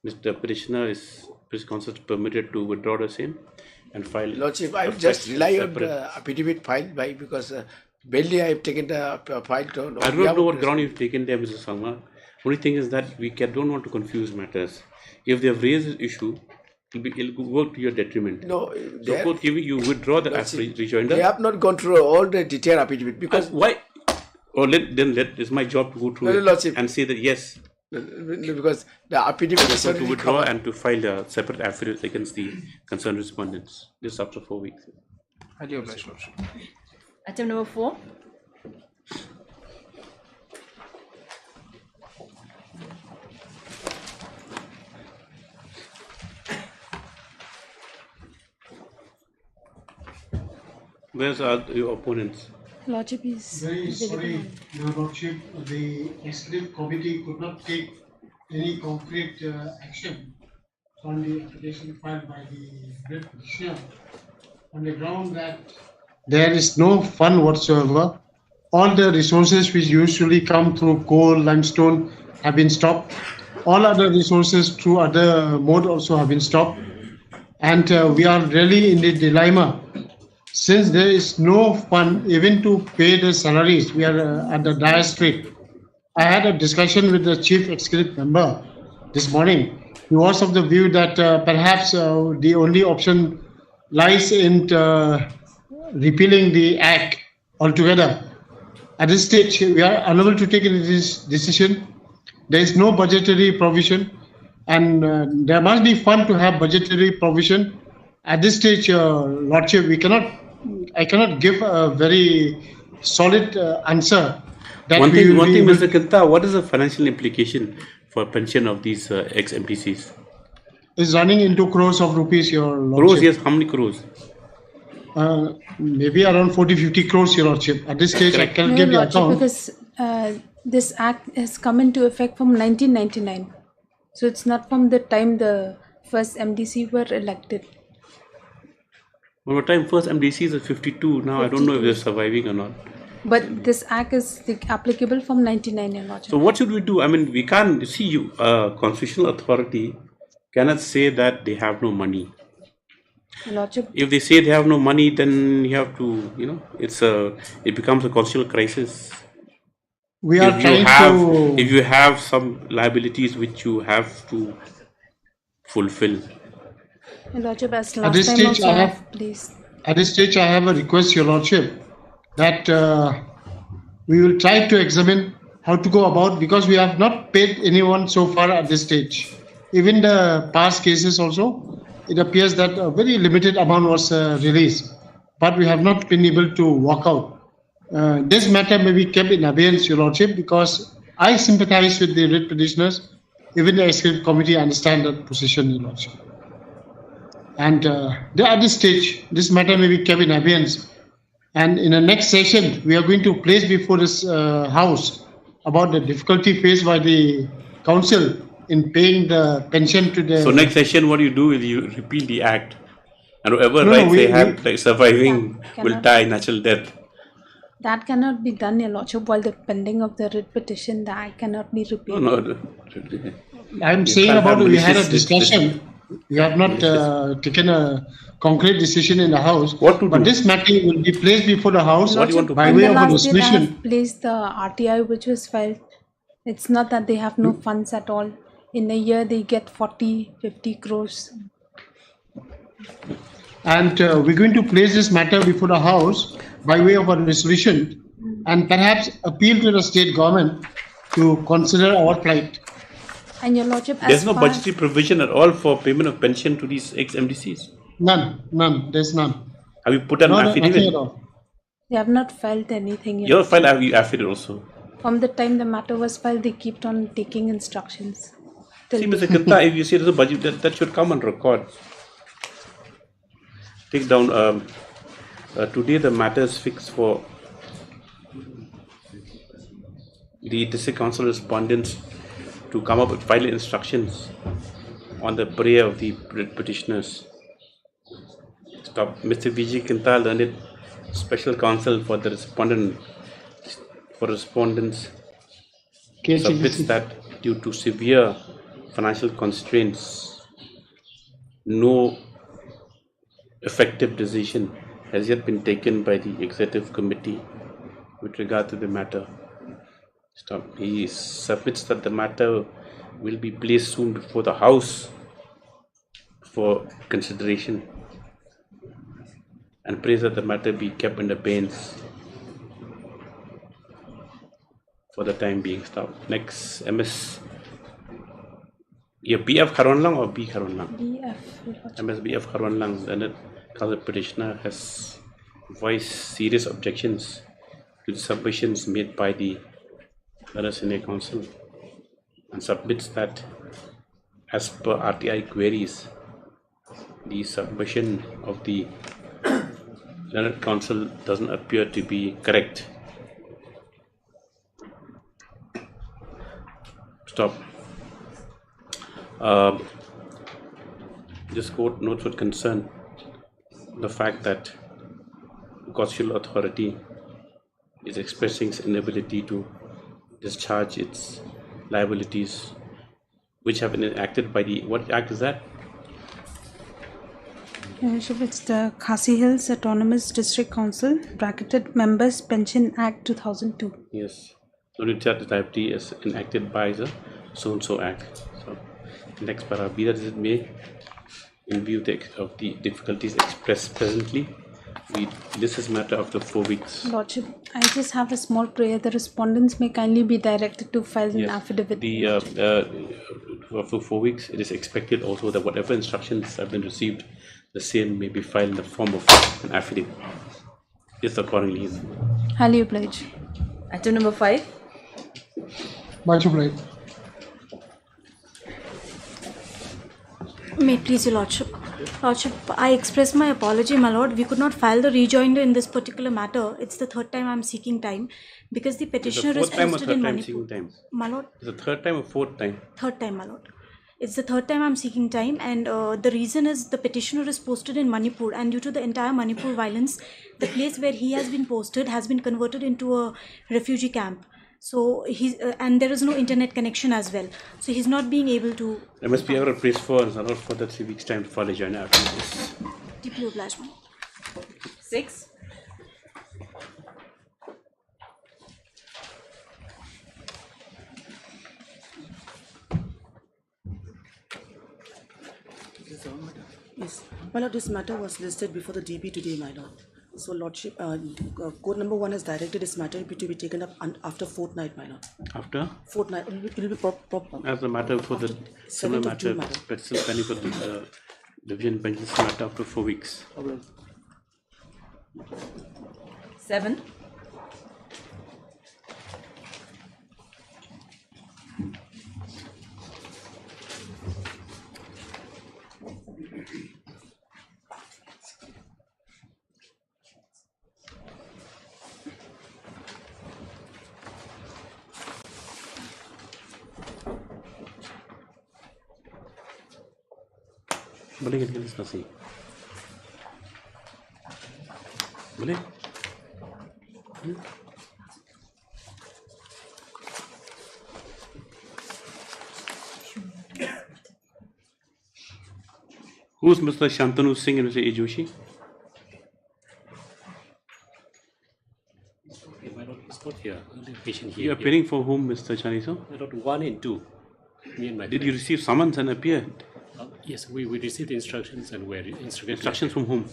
Mr. Petitioner is permitted to withdraw the same and file. Lordship, I will just rely on the affidavit filed by, because mainly I have taken the file to. I don't know what ground you've taken there, Mr. Salma. Only thing is that we don't want to confuse matters. If they have raised this issue, it will work to your detriment. No, so court giving you withdraw the rejoinder. They have not gone through all the detailed affidavit because why? Or it's my job to go through it and say that yes. Because the affidavit is to withdraw and to file a separate affidavit against the concerned respondents. This after 4 weeks. Item number 4. Where's your opponents? Lordship is very sorry, Your Lordship. The executive committee could not take any concrete action on the application filed by the great petitioner on the ground that there is no fund whatsoever. All the resources which usually come through coal, limestone have been stopped. All other resources through other mode also have been stopped. And we are really in the dilemma. Since there is no fund even to pay the salaries, we are at the dire strait. I had a discussion with the chief executive member this morning. He was of the view that perhaps the only option lies in repealing the act altogether. At this stage, we are unable to take any decision. There is no budgetary provision, and there must be fund to have budgetary provision. At this stage, Lordship, I cannot give a very solid answer. One thing, Mr. Kanta, what is the financial implication for pension of these ex-MPCs? Is running into crores of rupees, Your Lordship. Crores, yes. How many crores? Maybe around 40-50 crores, Your Lordship. At this stage, I cannot give the account. Because this act has come into effect from 1999. So it's not from the time the first MDC were elected. One more time, first MDCs are 52. Now 52. I don't know if they're surviving or not. But this act is applicable from 1999. So what should we do? I mean, we can't see you. Constitutional authority cannot say that they have no money. Lordship. If they say they have no money, then you have to, it becomes a constitutional crisis. We are if you have some liabilities which you have to fulfill. Lordship, as at this stage, At this stage, I have a request, Your Lordship, that we will try to examine how to go about, because we have not paid anyone so far at this stage. Even the past cases also, it appears that a very limited amount was released, but we have not been able to walk out. This matter may be kept in abeyance, Your Lordship, because I sympathize with the writ petitioners. Even the executive committee understand that position, Your Lordship. And at this stage, this matter may be kept in abeyance. And in the next session, we are going to place before this House about the difficulty faced by the council in paying the pension to the... So next session, what you do is you repeal the act. And whoever rights they have, like surviving, will die natural death. That cannot be done, Your Lordship, while the pending of the writ petition. The act cannot be repealed. No. I'm saying about we had a discussion. We have not taken a concrete decision in the House. What to do? But this matter will be placed before the House Lordship, by way of a resolution. I have placed the RTI which was filed. It's not that they have no funds at all. In a year, they get 40-50 crores. And we're going to place this matter before the House by way of a resolution and perhaps appeal to the state government to consider our plight. And Your Lordship, there's no budgetary provision at all for payment of pension to these ex-MDCs? None. There's none. Have you put an affidavit? They have not filed anything yet. Your file, have you affidavit also? From the time the matter was filed, they kept on taking instructions. See, Mr. Kanta, if you say there's a budget, that should come on record. take down. Today the matter is fixed for the district council respondents to come up with final instructions on the prayer of the petitioners. Stop. Mr. Vijay Kinta, learned special counsel for the respondents, submits that due to severe financial constraints, no effective decision has yet been taken by the executive committee with regard to the matter. Stop. He submits that the matter will be placed soon before the House for consideration and prays that the matter be kept in abeyance for the time being. Stop. Next, MS. Yeah, BF Kharonlang or B Kharonlang? BF. MS BF Kharonlang, the counsel petitioner has voiced serious objections to the submissions made by the Senior Counsel and submits that as per RTI queries, the submission of the Learned Counsel doesn't appear to be correct. Stop. This court notes with concern the fact that the constitutional authority is expressing its inability to discharge its liabilities, which have been enacted by the, what act is that? It's the Khasi Hills Autonomous District Council, bracketed Members Pension Act 2002. Yes. So the liability is enacted by the so-and-so act. So next para, be that as it may, in view of the difficulties expressed presently, this is matter after 4 weeks. Lordship, I just have a small prayer. The respondents may kindly be directed to file an affidavit. After 4 weeks, it is expected also that whatever instructions have been received, the same may be filed in the form of an affidavit. Yes, accordingly. Highly obliged. Item number 5. Much obliged. May it please your Lordship. Lordship, I express my apology, my Lord. We could not file the rejoinder in this particular matter. It's the third time I'm seeking time because the petitioner is posted in Manipur. My Lord. Is it the third time or fourth time? Third time, my Lord. It's the third time I'm seeking time, and the reason is the petitioner is posted in Manipur, and due to the entire Manipur violence, the place where he has been posted has been converted into a refugee camp. So he's and there is no internet connection as well. So he's not being able to. There must be ever a place for that 3 weeks time to file a journal. Deeply obliged. 6. Yes, my Lord, this matter was listed before the DP today, my Lord. So, Lordship, court number 1 has directed this matter to be taken up after fortnight, my Lord. After? Fortnight, it will be proper. As a matter for the similar matter, but still pending for the division bench, this matter after 4 weeks. 7. Boleh kan kita selesai? Boleh? Who's Mr. Shantanu Singh and Mr. A. Joshi? It's not here. The patient here. You are appearing for whom, Mr. Chaniso? Not 1 and 2. Me and my Did you receive summons and appear? Yes, we received instructions and were instructed. Instructions from whom?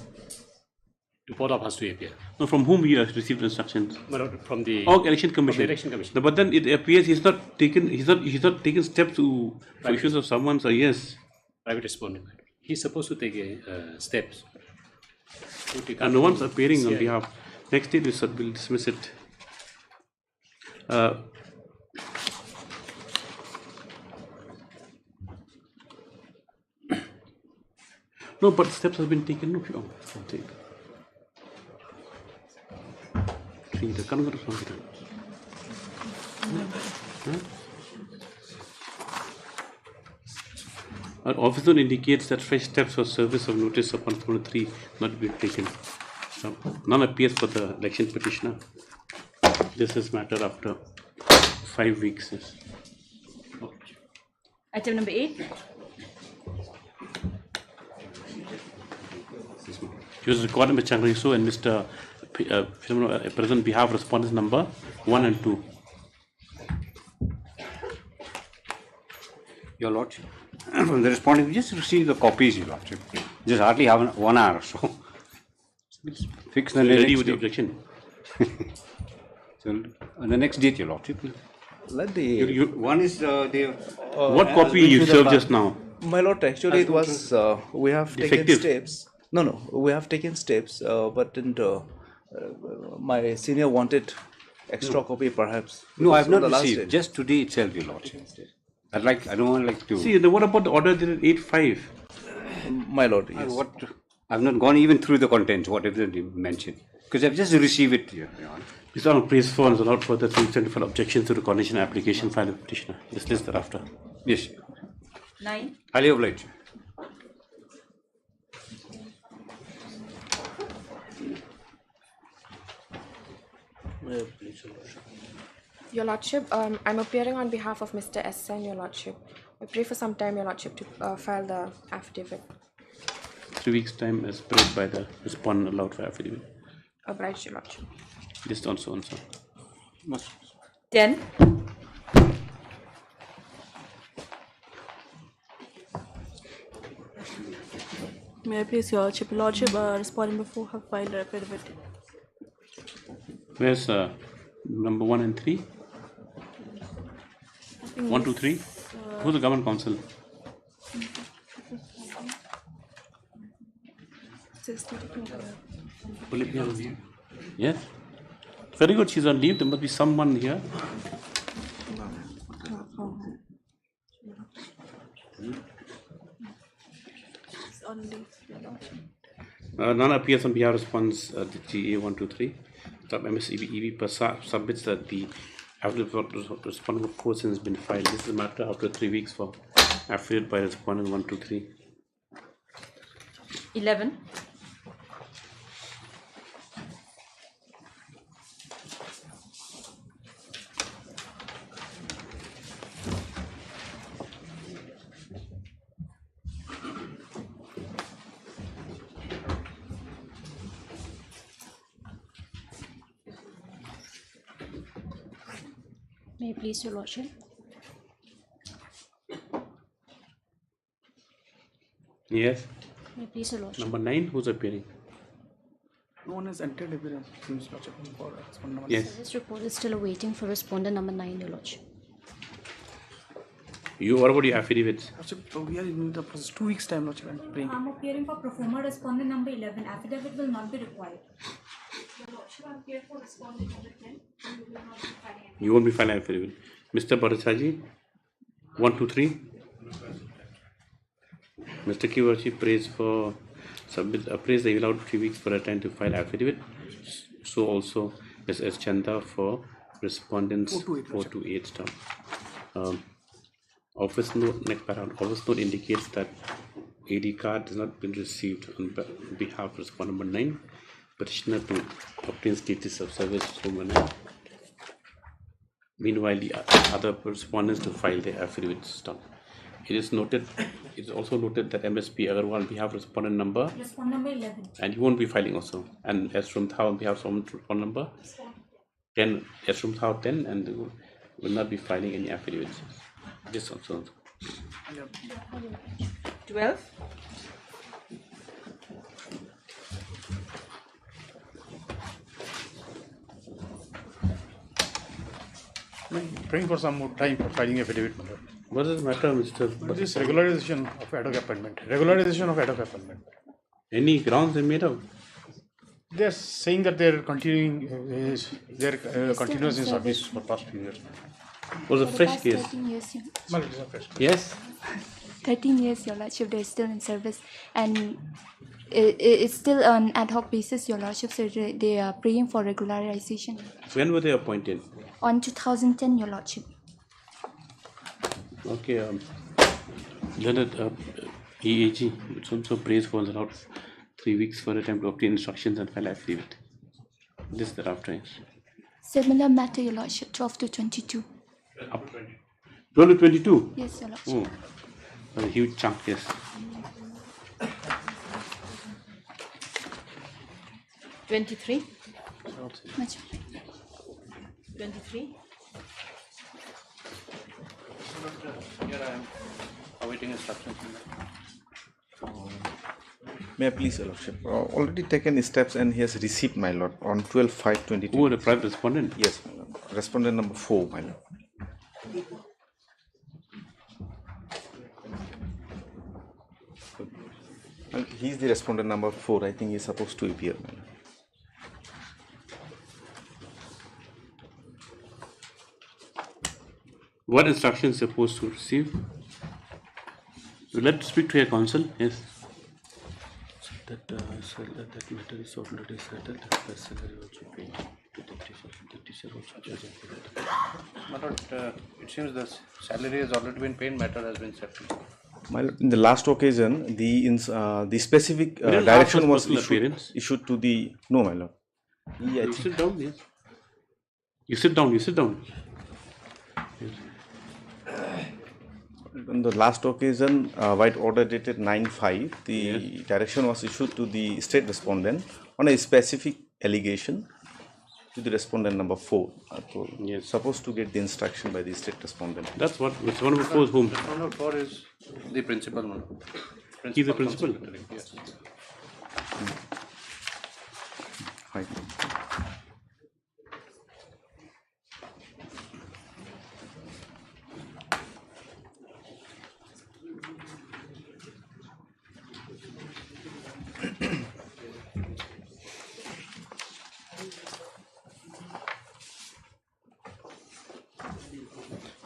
To port up has to appear. No, from whom you have received instructions? From the Election Commission. From the Election Commission. No, but then it appears he's not taken steps to for issues of summons or yes. Private respondent. He's supposed to take steps. And no one's appearing on behalf. Next day we'll dismiss it. No, but steps have been taken. No, The current responsibility. Our officer indicates that fresh steps for service of notice upon 3 not be taken. So, none appears for the election petitioner. This is matter after 5 weeks. Yes. Item number 8. He was recorded by Changriso and Mr. Present behalf respondents number 1 and 2. Your Lordship, from the respondent, we just received the copies, Your Lordship. Just hardly have 1 hour, so fix the Ready next with the date. objection. So on the next date, Your Lordship. Let the one is the what copy you served just now? My lord, actually it was we have taken Defective. steps. No, we have taken steps, but didn't, my senior wanted extra copy perhaps. No, I have So not the last received. day. Just today itself, Your Lordship. I don't like to. See, what about the order dated 8/5? My lord, yes. I've not gone even through the contents, whatever they mentioned, because I've just received it here, Your Honor. Mr. Honor, please for and allowed further to extend for objections to the condition application filed with petitioner. Just list thereafter. Yes. 9. Highly obliged. Your Lordship, I'm appearing on behalf of Mr. S. Your Lordship. I pray for some time, Your Lordship, to file the affidavit. 3 weeks' time as prayed by the respondent allowed for affidavit. Obliged, Your Lordship. List on so and so. 10. May I please, Your Lordship? Lordship, responding before have filed a affidavit. Where's number 1 and 3? 1, 2, 3. Who's the government counsel? Will it be on leave? Yes. Very good. She's on leave. There must be someone here. None appears on behalf of response the GA 123. MSEB submits that the affidavit respondent person has been filed. This is a matter after 3 weeks for affidavit by respondent 123. 11. May I please, Your Lordship? Yes. May I please, Your Lordship? Number 9, who's appearing? No one has entered appearance. Seems Lordship for respondent number Yes. This report is still awaiting for respondent number 9, Your Lordship. What about your affidavits? Lordship, we are in the process. 2 weeks' time, Lordship. I'm praying. I'm appearing for pro forma respondent number 11. Affidavit will not be required. I'm here for respondent number 10. You won't be filing affidavit. Mr. Bharatsaji, 1, 2, 3. Mr. Kiwachi prays for prays the allowed 3 weeks for a time to file affidavit. So also Ms. Chanda for respondents 4 to 8 staff. Office note, next paragraph, office note indicates that AD card has not been received on behalf of respondent number 9. Petitioner to obtain status of service number 9. Meanwhile, the other respondents to file their affidavit stop. It is also noted that MSP Agarwal on behalf of respondent number. Respondent number 11. And you won't be filing also. And S. Rumthao on behalf of respondent number 10. S. Rumthao 10 and will not be filing any affidavits. This also. 12. Praying for some more time for filing affidavit. What does it matter, Mr. This regularization of ad hoc appointment. Regularization of ad hoc appointment. Any grounds they made out? They're saying that they're continuing, they're continuous in service for past few years. Was a fresh case? 13 years, Well, it is a fresh case. Yes. 13 years, Your Lordship, they're still in service. And It's still on ad hoc basis, Your Lordship, so they are praying for regularization. When were they appointed? On 2010, Your Lordship. Okay, then EAG, which also prays for allowed 3 weeks for a time to obtain instructions and file affidavit. This thereafter is. Similar matter, Your Lordship, 12 to 22. Up 12 to 22? Yes, Your Lordship. Oh, a huge chunk, yes. Twenty-three. Much. 23. Here I am awaiting instructions. May I please, Your Lordship? Already taken steps and he has received, my lord, on 12/5/22. Who, the private respondent? Yes, my lord. Respondent number 4, my lord. Well, he is the respondent number 4. I think he is supposed to appear, my lord. What instructions supposed to receive? Let's speak to your counsel. Yes. That matter is already settled. The salary also paid to the teacher also judging for that. My lord, it seems the salary has already been paid, matter has been settled. My lord, in the last occasion, the specific didn't direction ask was for personal appearance? issued to the no, my lord. You sit down, yes. You sit down, you sit down. Yes. On the last occasion, white order dated 9/5, the direction was issued to the state respondent on a specific allegation to the respondent number 4. Yes. Supposed to get the instruction by the state respondent. That's what respondent number 4 is whom? Respondent number 4 is the principal one. He's the principal? Yes. Right.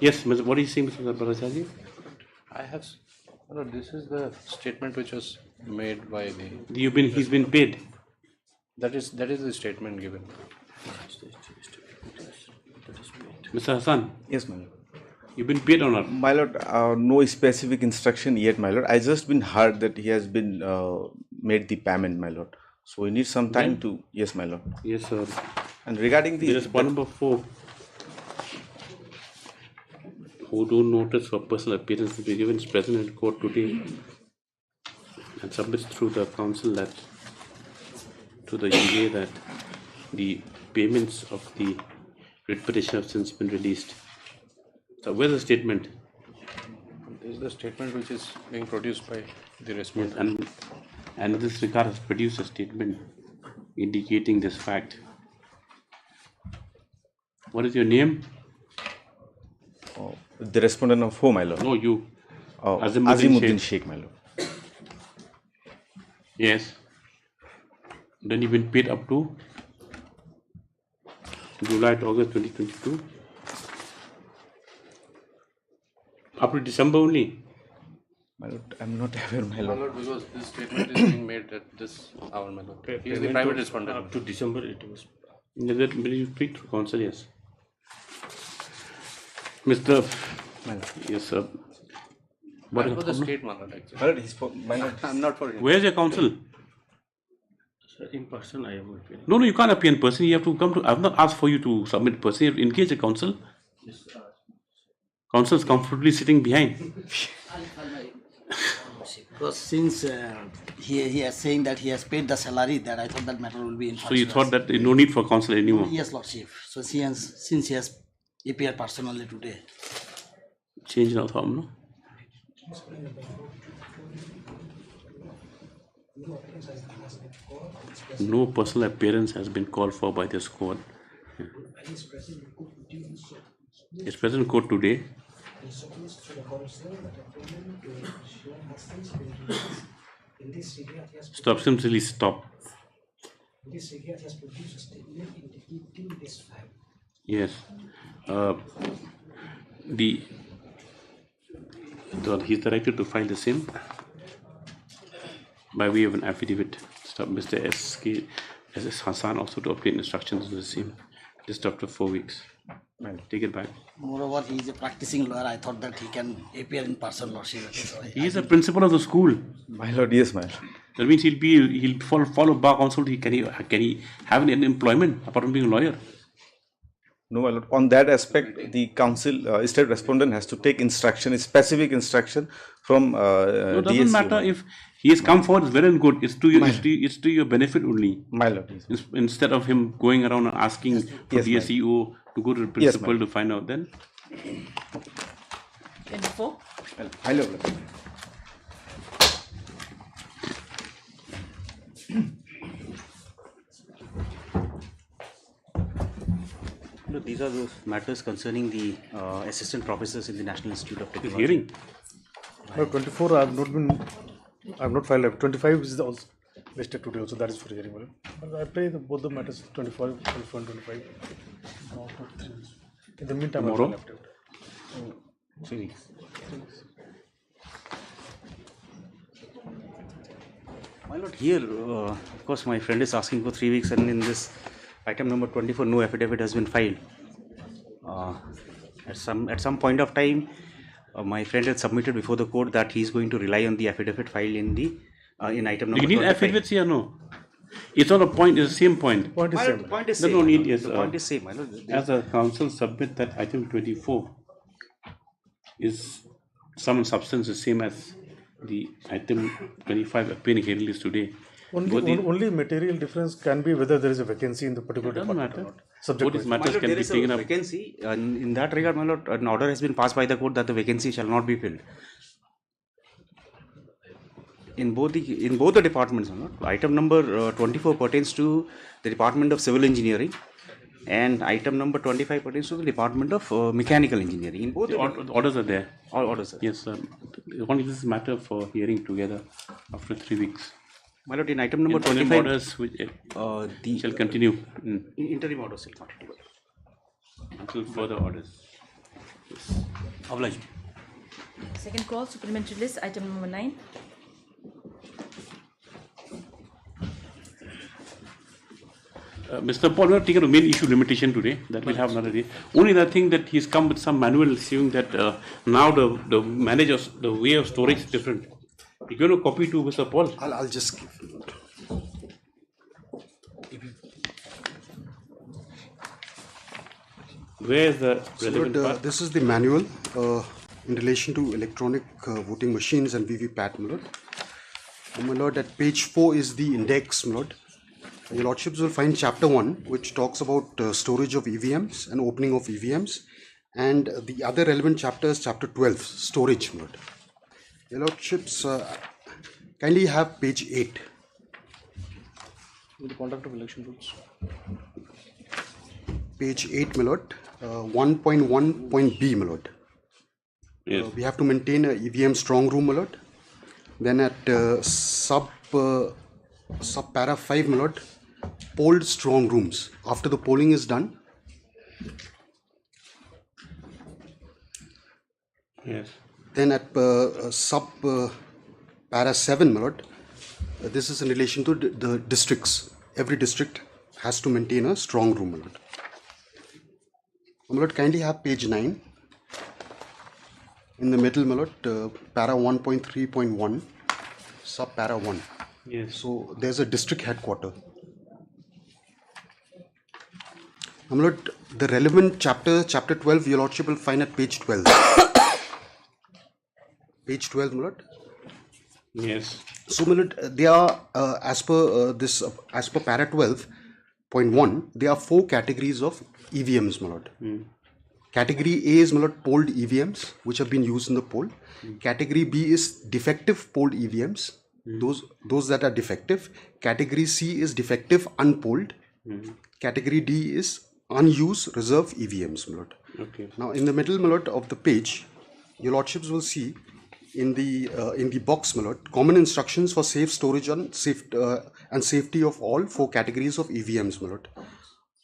Yes, what are you saying, Mr. Barachaji? I have. No, this is the statement which was made by the. He's been paid. That is the statement given. Mr. Hassan. Yes, my lord. You've been paid or not? My lord, no specific instruction yet, my lord. I just been heard that he has been made the payment, my lord. So we need some time to. Yes, my lord. Yes, sir. And regarding the respondent number 4, who do notice for personal appearance to be given is present in court today and submits through the counsel that to the UA that the payments of the writ petition have since been released. So where's the statement? This is the statement which is being produced by the respondent. Yes, and this regard has produced a statement indicating this fact. What is your name? The respondent of whom, my lord? No, you. Azimuddin Sheikh, my lord. Yes. Then you've been paid up to July to August 2022. Up to December only. My lord, I'm not aware, my My lord. lord, because this statement is being made at this hour, my lord. He is the private respondent. Up to December it was. That will you speak to counsel, yes. Mr. Yes, sir. What about the state, my lord, actually? My lord, I'm not for him. Where's your counsel? Sir, in person I am appearing. No, you can't appear in person. You have to come to. I have not asked for you to submit person. You have to engage the counsel. Yes, Counsel is comfortably sitting behind. Because since he is saying that he has paid the salary, that I thought that matter will be in. So you thought that no need for counsel anymore? Yes, Lordship. So since he has appeared personally today. Change now, no? No personal appearance has been called for by this court. Yeah. It's present in court today. Stop, simply stop. Yes. He's directed to file the same. by way of an affidavit. Stop Mr. S. Hassan also to obtain instructions on the same. Just after 4 weeks. Take it back. Moreover, he is a practicing lawyer. I thought that he can appear in person, Lordship. So He is a principal of the school. My lord, yes, my lord. That means he'll follow bar counsel. Can he have an employment apart from being a lawyer? No, my lord. On that aspect, the counsel, state respondent has to take instruction, specific instruction from No, it doesn't matter if he has come forward. It's well and good. It's to your benefit only. My lord. Instead of him going around and asking for DSEO to go to the principal to find out, then 24. My lord. No, these are those matters concerning the assistant professors in the National Institute of Technology. Hearing. No, 24 I have not filed. 25 is also listed today also, that is for hearing. But I pay both the matters 24 and 25. In the meantime, Tomorrow? I left it. 3 weeks. My lord, here, of course, my friend is asking for 3 weeks, and in this item number 24, no affidavit has been filed. At some point of time, my friend had submitted before the court that he is going to rely on the affidavit filed in the in item number 25. Do you need affidavits here? No. It's not a point. It's the same point. Point is My same. lord, the point is No, same. no need. Yes, The point is same. My lord. As a counsel submit that item 24 is some substance the same as the item 25 appearing here list today. Only material difference can be whether there is a vacancy in the particular Doesn't department matter. or not. Subject Both these wise. matters can There be is a taken up. vacancy, and in that regard, my lord, an order has been passed by the court that the vacancy shall not be filled. In both the departments, my lord. Item number 24 pertains to the Department of Civil Engineering, and item number 25 pertains to the Department of Mechanical Engineering. In both The orders are there. all orders. Yes, sir. Only this is matter for hearing together after 3 weeks. My lord, in item number Interim 25, orders which shall continue interim orders shall continue until further orders. Yes. Obliged. Second call, supplementary list, item number 9. Mr. Paul, we have taken a main issue limitation today. That will have another day. Only the thing that he's come with some manual saying that now the managers, the way of storage is different. You going to copy to Mr. Paul? I'll just give you. Where is the relevant part? This is the manual in relation to electronic voting machines and VVPAT, my lord. My lord, at page 4 is the index, my lord. Your lordships will find chapter 1, which talks about storage of EVMs and opening of EVMs, and the other relevant chapter is chapter 12, storage, my lord. Your lordships kindly have page 8. The conduct of election rules. Page 8, my lord. 1.1.b, my lord. Yes. We have to maintain a EVM strong room, my lord. Then at sub para 5, my lord, polled strong rooms. After the polling is done, yes. Then at sub para 7, my lord, this is in relation to the districts. Every district has to maintain a strong room, my lord. My lord, kindly have page 9. In the middle, my lord, para 1.3.1, sub para 1. Yes. So there's a district headquarter. My lord, the relevant chapter 12, your lordship will find at page 12. Page 12, my lord. Yes. So, my lord, they are as per para 12.1, there are 4 categories of EVMs, my lord. Category A is, my lord, polled EVMs, which have been used in the poll. Category B is defective polled EVMs, those that are defective. Category C is defective unpolled. Category D is unused reserve EVMs, my lord. Okay. Now, in the middle, my lord, of the page, your lordships will see in the box, my lord, common instructions for safe storage and safety of all 4 categories of EVMs, my lord.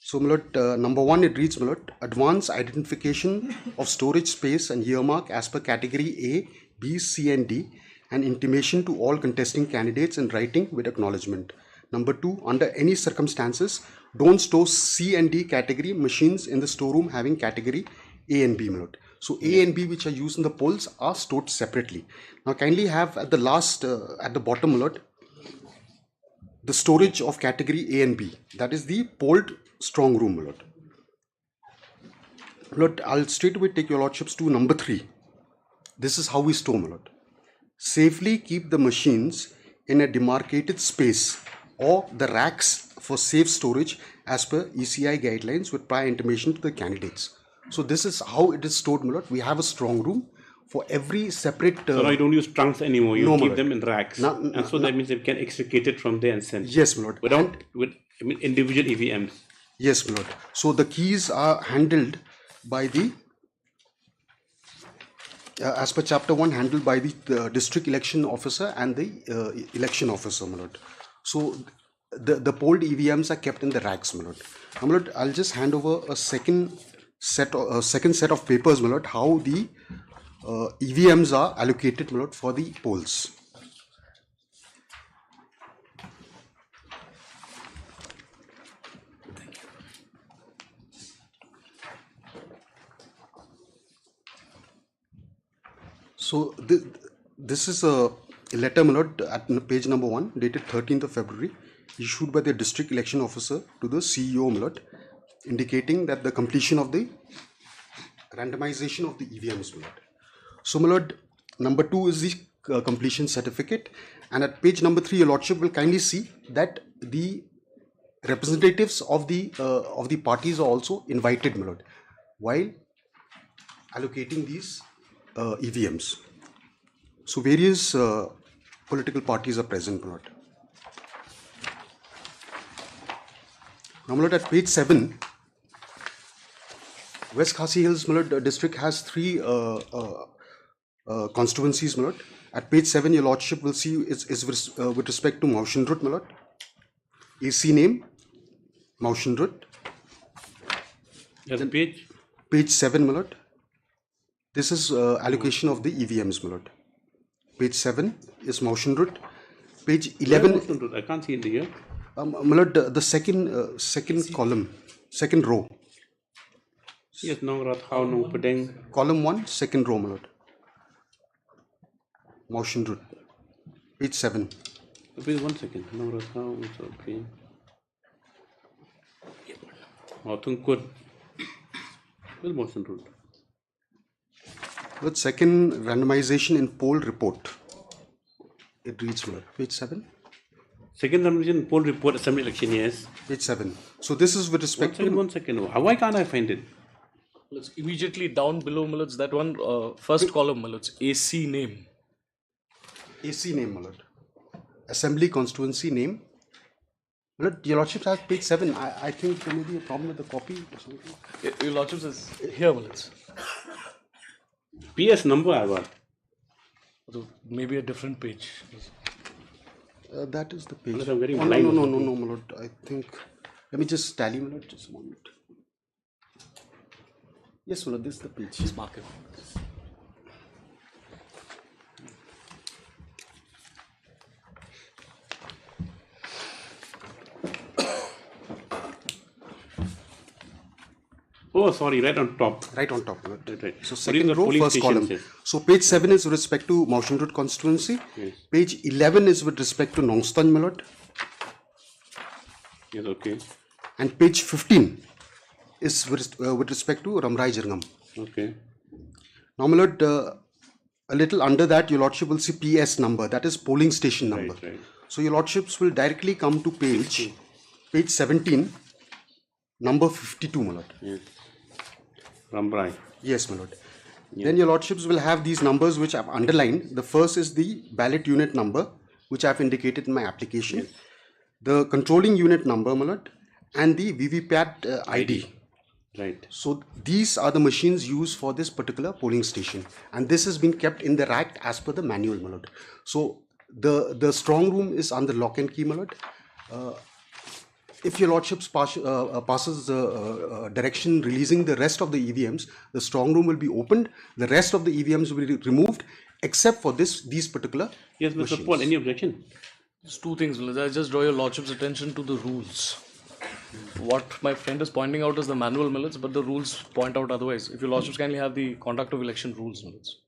So, my lord, number 1, it reads, my lord, advanced identification of storage space and earmark as per category A, B, C, and D an intimation to all contesting candidates in writing with acknowledgement. Number 2, under any circumstances, don't store C and D category machines in the storeroom having category A and B, my lord. So A and B, which are used in the polls, are stored separately. Now kindly have at the last, at the bottom, my lord, the storage of category A and B. That is the polled strong room, my lord. Lord, I'll straight away take your lordships to number 3. This is how we store, my lord. Safely keep the machines in a demarcated space or the racks for safe storage as per ECI guidelines with prior intimation to the candidates. So this is how it is stored, my lord. We have a strong room for every separate... so now you don't use trunks anymore, you keep lord. them in racks. And so that means they can extricate it from there and send. Yes, my lord. Without individual EVMs. Yes, my lord. So the keys are handled by the, as per chapter 1, handled by the district election officer and the election officer, my lord. So the polled EVMs are kept in the racks, my lord. Now, my lord, I'll just hand over a second set of papers, my lord, how the EVMs are allocated, my lord, for the polls. So this is a letter, my lord, at page number 1, dated 13th of February, issued by the district election officer to the CEO, my lord, indicating that the completion of the randomization of the EVMs, my lord. So, my lord, number 2 is the completion certificate, and at page number 3, your lordship will kindly see that the representatives of the parties are also invited, my lord, while allocating these EVMs. So various political parties are present, my lord. Now, my lord, at page 7, West Khasi Hills, my lord, district has 3 constituencies, my lord. At page 7, your lordship will see is with respect to Motion Route, my lord. AC name, Motion Route. Yes, page? Page 7, my lord. This is allocation of the EVMs, my lord. Page 7 is Motion Route. Page 11. I can't see in the here. My lord, the second column, second row. Yes, no, how no putting. Column 1, second row, my lord. Motion Route. Page 7. Please 1 second. No, how it's okay. Autumn could. With Motion Route. With second randomization in poll report. It reads, my lord. Page 7. Second randomization poll report assembly election, yes. Page 7. So this is with respect to... 1 second. Why can't I find it? It's immediately down below, Malod's that one, first column, Malod's AC name. AC name, my lord. Assembly constituency name. My lord, your lordship has page 7. I think there may be a problem with the copy or something. Your lordship is here, Malod's. PS number I got. So maybe a different page. That is the page. I'm very no, my lord. I think. Let me just tally, my lord. Just a moment. Yes, my lord. This is the page. Just mark it. Oh, sorry, right on top. Right on top. Right. So second row, first column. Says? So page 7 is with respect to Motion Road constituency. Yes. Page 11 is with respect to Nongstang, my lord. Yes, okay. And page 15 is with respect to Ramrai Jirgam. Okay. Now, my lord, a little under that, your lordship will see PS number. That is polling station number. Right. So your lordships will directly come to page 17, number 52, my lord. Yes. Ramrai. Yes, my lord. Yeah. Then your lordships will have these numbers which I've underlined. The first is the ballot unit number, which I've indicated in my application. Yes. The controlling unit number, my lord, and the VVPAT ID. Right. So these are the machines used for this particular polling station, and this has been kept in the rack as per the manual, my lord. So the strong room is under lock and key, my lord. If your lordships passes direction releasing the rest of the EVMs, the strong room will be opened, the rest of the EVMs will be removed, except for these particular Yes, Mr. machines. Paul, any objection? Just two things, Village. I just draw your lordship's attention to the rules. What my friend is pointing out is the manual minutes, but the rules point out otherwise. If your lordships kindly have the conduct of election rules minutes.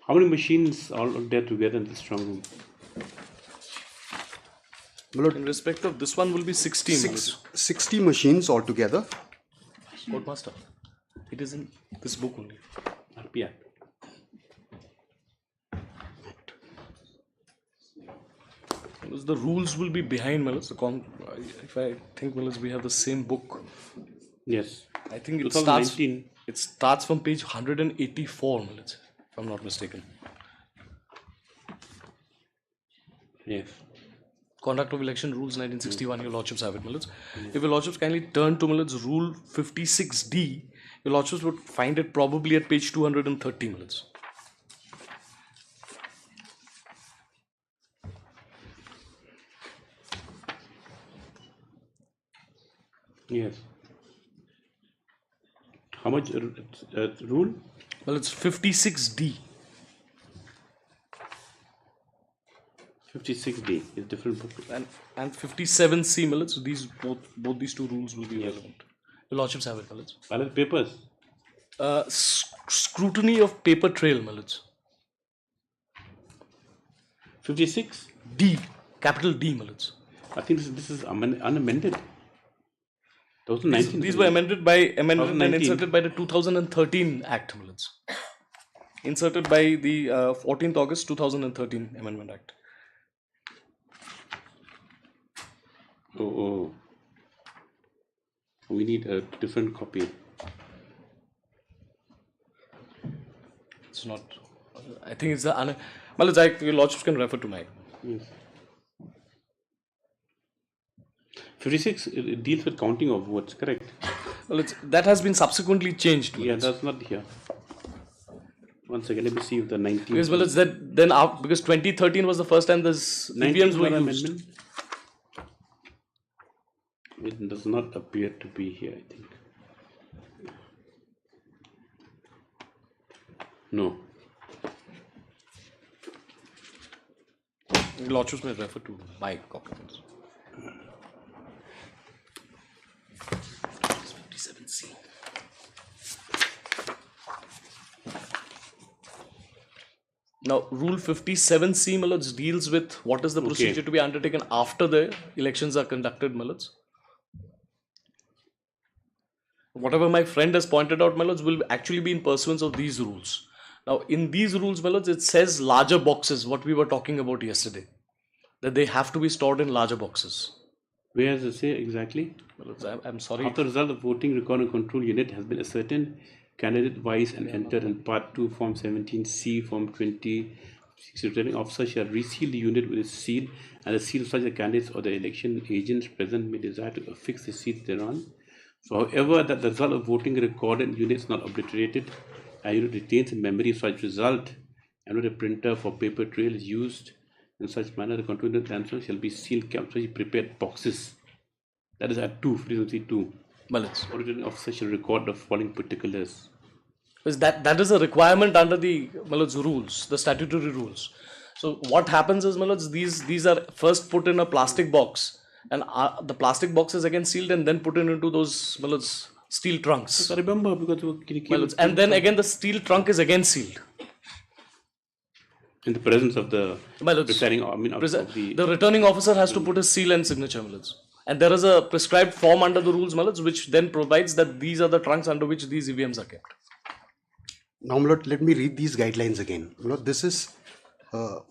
How many machines are there together in the strong room? In respect of this one will be 60 minutes. 60 machines altogether. Courtmaster, it is in this book only. RPI. Because the rules will be behind Millis. If I think Millis, we have the same book. Yes. I think it 2019. starts from page 184, Millis, if I'm not mistaken. Yes. Conduct of Election Rules 1961, your lordships have it, Millis. If your lordships kindly turn to Millis Rule 56D, your lordships would find it probably at page 230, Millis. Yes. How much rule? Well, it's 56D. 56D is different book. And 57C, Millis. These both these two rules will be relevant. Your lordships have it, Millis. Ballot papers. Scrutiny of paper trail, Millis. 56? D. Capital D, Millis. I think this is unamended. 2019. These were amended and 2019. inserted by the 2013 Act, Millis. Inserted by the 14th August 2013 Amendment Act. Oh. We need a different copy. It's not. I think it's the. Millis, your lordships can refer to mine. Yes. 56 it deals with counting of votes, correct? Well, that has been subsequently changed. Yeah, that's not here. One second, let me see if the 19. Because it's that then after, because 2013 was the first time this EVMs were used. Amendment. It does not appear to be here, I think. No. Lordships may refer to my documents. 57C. Now, Rule 57C, Millards, deals with what is the procedure to be undertaken after the elections are conducted, Millards. Whatever my friend has pointed out, Millards, will actually be in pursuance of these rules. Now, in these rules, Millards, it says larger boxes, what we were talking about yesterday, that they have to be stored in larger boxes. Where does it say exactly? I'm sorry. After the result of voting, record and control unit has been ascertained, candidate-wise and entered in Part 2, Form 17C, Form 20. Returning officer shall reseal the unit with a seal, and the seal of such the candidates or the election agents present may desire to affix the seal thereon. So, however, that the result of voting recorded unit is not obliterated, and unit retains in memory such result, and with a printer for paper trail is used in such manner, the control unit themselves shall be sealed, kept, such prepared boxes. That is at 2, frequency 2. Well, it's returning officer shall record the following particulars. Because that is a requirement under the rules, the statutory rules. So what happens is, these are first put in a plastic box, and the plastic box is again sealed and then put into those steel trunks. I remember because and then again the steel trunk is again sealed. In the presence of the presiding, the returning officer has to put his seal and signature, and there is a prescribed form under the rules, which then provides that these are the trunks under which these EVMs are kept. Now, let me read these guidelines again. This is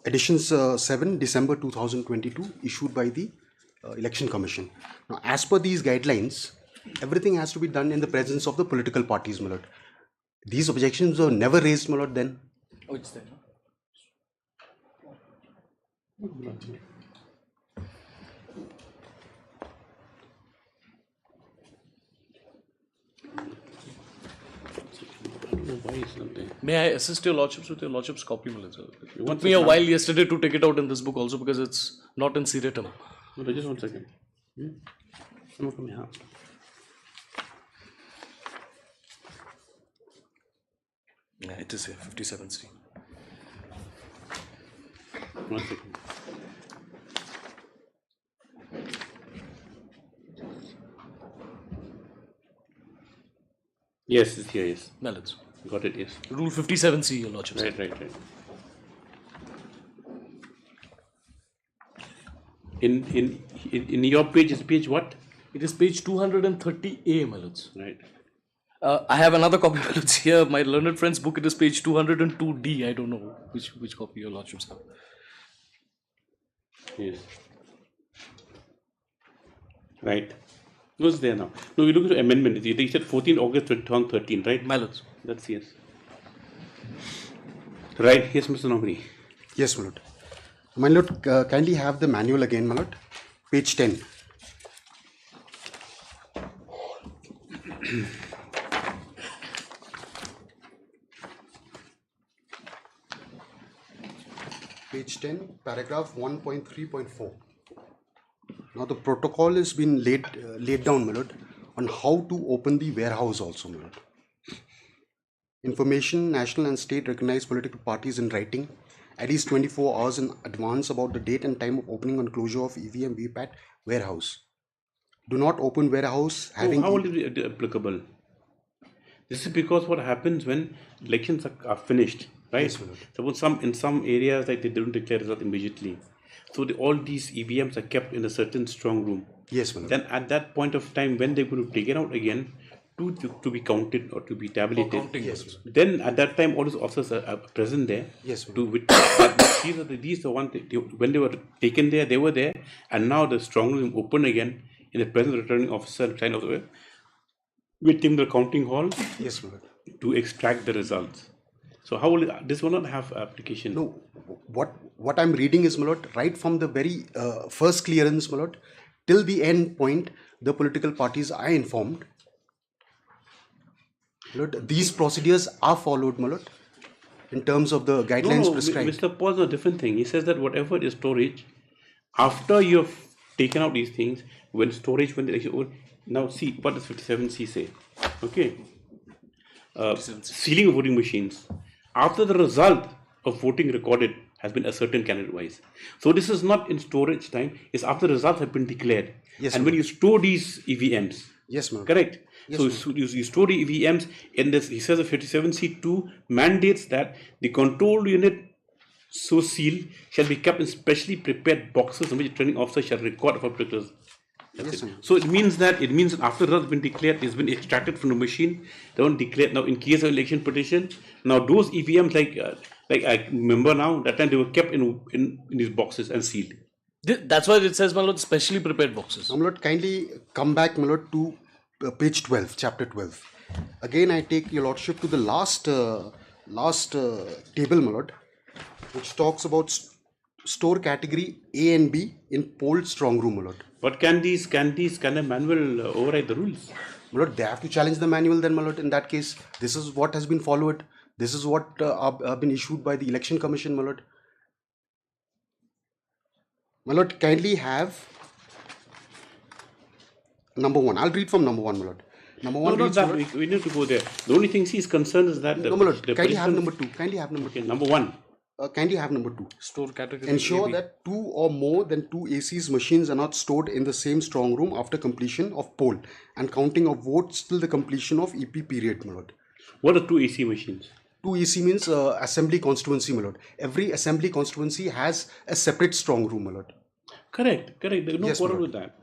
editions 7 December 2022 issued by the Election Commission. Now, as per these guidelines, everything has to be done in the presence of the political parties, my lord. These objections were never raised, my lord, then. Oh, it's there. know why it's not there. May I assist your lordships with your lordship's copy, my lord? It One took me a second. while yesterday to take it out in this book also because it's not in seriatim. No, just 1 second. Come here. Yeah, it is here, 57C. 1 second. Yes, it's here, yes. My lords. Got it, yes. Rule 57C, your lordships. Right. In your page, is page what? It is page 230A, my lords. Right. I have another copy, my lords, here. My learned friend's book, it is page 202D. I don't know which copy your lordships have. Yes. Right. No, it's there now. No, we look at the amendment. They said 14 August 2013, right? My lords. That's yes. Right. Yes, Mr. Nomri. Yes, my lord. My lord, kindly have the manual again, my lord. Page 10. Page 10, paragraph 1.3.4. Now the protocol has been laid down, my lord, on how to open the warehouse also, my lord. Information, national and state recognized political parties in writing at least 24 hours in advance about the date and time of opening and closure of EVM VPAT warehouse. Do not open warehouse having... How will it be applicable? This is because what happens when elections are finished, right? Yes, Suppose in some areas like they don't declare result immediately. So all these EVMs are kept in a certain strong room. Yes, madam. Then at that point of time, when they're going to take it out again to be counted or to be tabulated, yes, then at that time all those officers are present there. Yes, to witness. These are the ones when they were taken there, they were there, and now the strong room open again in the presence of the returning officer, sign of the way, within the counting hall. Yes, madam. To extract the results. So how will this will not have application? No, what I'm reading is, my lord, right from the very first clearance, my lord, till the end point, the political parties are informed. My lord, these procedures are followed, my lord, in terms of the guidelines prescribed. Mr. Paul is a different thing. He says that whatever is storage, after you've taken out these things, when now see what does 57C say? Okay. Sealing of voting machines. After the result of voting recorded has been ascertained candidate-wise. So this is not in storage time, it's after the results have been declared. Yes, and when you store these EVMs, yes, ma'am. Correct? Yes, so you store the EVMs in this, he says the 57C2 mandates that the control unit so sealed shall be kept in specially prepared boxes in which the returning officer shall record for particulars. Yes, so it means that after results have been declared, it's been extracted from the machine. They don't declare now in case of election petition. Now those EVMs, like I remember now, that time they were kept in these boxes and sealed. That's why it says, my lord, specially prepared boxes. My lord, kindly come back, my lord, to page 12, chapter 12. Again, I take your lordship to the last table, my lord, which talks about store category A and B in polled strong room, my lord. But can a manual override the rules? My lord, they have to challenge the manual then, my lord. In that case, this is what has been followed. This is what have been issued by the Election Commission, my lord. My lord, kindly have number 1. I'll read from number 1, my lord. Number 1 No, reads, that, my lord, we need to go there. The only thing she is concerned is that no, my lord, kindly have number 2. Kindly have number 2. Okay, number 1. Kindly have number 2. Store category. Ensure AB. that 2 or more than 2 AC's machines are not stored in the same strong room after completion of poll and counting of votes till the completion of EP period, my lord. What are 2 AC machines? 2 AC means assembly constituency, my lord. Every assembly constituency has a separate strong room, my lord. Correct. There is no Yes, quarrel my with that.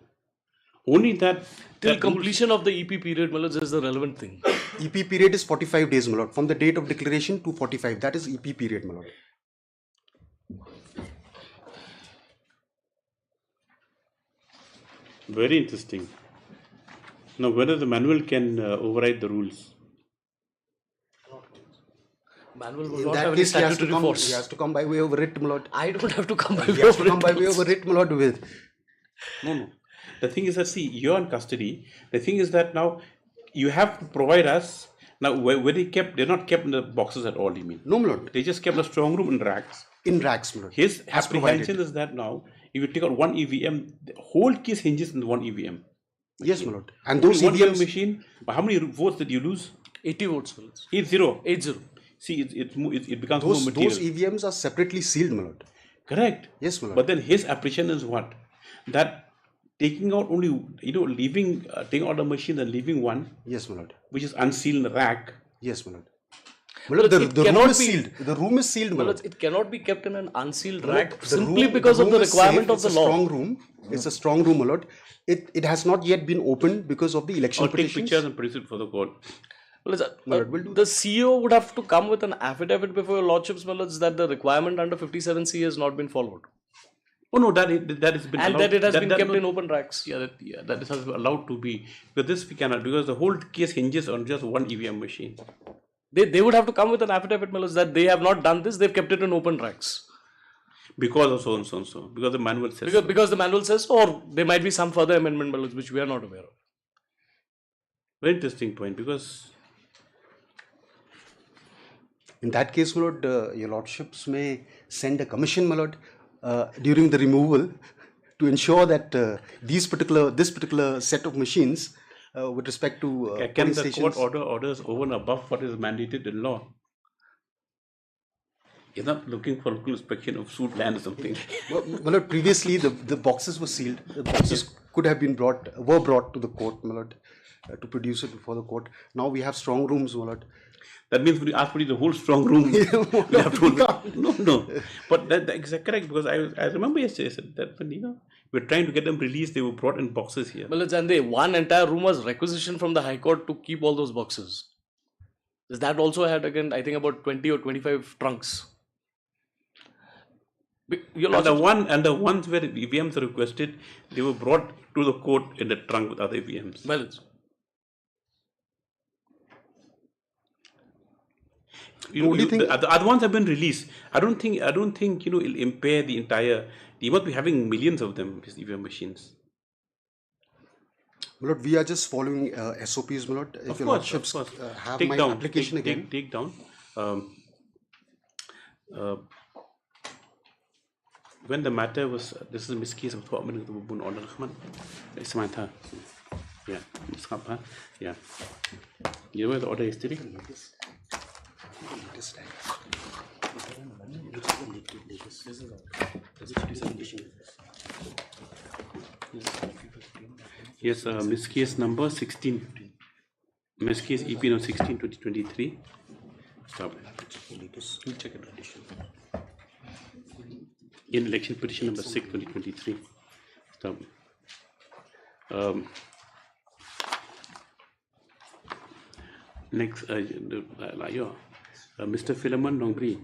Only that Till completion of the EP period, my lord, is the relevant thing. EP period is 45 days, my lord. From the date of declaration to 45. That is EP period, my lord. Very interesting. Now, whether the manual can override the rules. Manual will In not that have any case, he has statutory force. He has to come by way of writ, my lord. I don't have to come by He way has of to come by way writ. of writ, my lord, with. No. The thing is that, see, you're in custody. The thing is that now you have to provide us Now, where they're not kept in the boxes at all, you mean? No, my lord. They just kept the strong room in racks. In racks, my lord. His As apprehension provided. is that now, if you take out one EVM, the whole case hinges on one EVM. Yes, my lord. And Only those one EVMs machine, but how many votes did you lose? 80 votes. 80. 80. See, it becomes more those material. EVMs are separately sealed, my lord. Correct. Yes, my lord. But then his apprehension is what? That taking out only, leaving, taking out a machine and leaving one. Yes, my lord. Which is unsealed in the rack. Yes, my lord. The room is sealed. The room is sealed, my lord. It cannot be kept in an unsealed My lord, rack the simply room- because the of the room is requirement safe. of the It's a law. strong room. It's a strong room, my lord. It has not yet been opened because of the election Or take petitions. pictures and produce it for the court. The CEO would have to come with an affidavit before your lordships, my lords, that the requirement under 57C has not been followed. Oh no, that has been And allowed. that it has been kept no- in open racks. That is allowed to be. Because this we cannot, because the whole case hinges on just one EVM machine. They would have to come with an affidavit, my lords, that they have not done this, they've kept it in open racks. Because of so and so and so. Because the manual says. Because the manual says, or there might be some further amendment, my lords, which we are not aware of. Very interesting point, because In that case, my lord, your lordships may send a commission, my lord, during the removal to ensure that this particular set of machines, with respect to can polling the stations, court order orders over and above what is mandated in law? You're not looking for local inspection of suit land or something. my lord, previously the boxes were sealed. The boxes were brought to the court, my lord, to produce it before the court. Now we have strong rooms, my lord. That means we ask for the whole strong room. We have to, no. But that's exactly correct, because I remember yesterday said that when we're trying to get them released, they were brought in boxes here. Well, and one entire room was requisitioned from the High Court to keep all those boxes. That also had, again, I think about 20 or 25 trunks. And the ones where EVMs are requested, they were brought to the court in the trunk with other EVMs. Well, it's the other ones have been released. I don't think it'll impair the entire. You must be having millions of them, these EVM machines. My lord, we are just following SOPs, my lord. If your lordships have Take my down, application again. Take down. When the matter was, this is a miscase of Thought Minute of Bun Order Rahman. It's my time. Yeah, yeah. You know where the order is today? Yes, miscase number 16. Miscase EP number 16, 2023. Stop. We'll check it. In election petition number 6, 2023. Stop. Next, Mr. Philemon Nongri,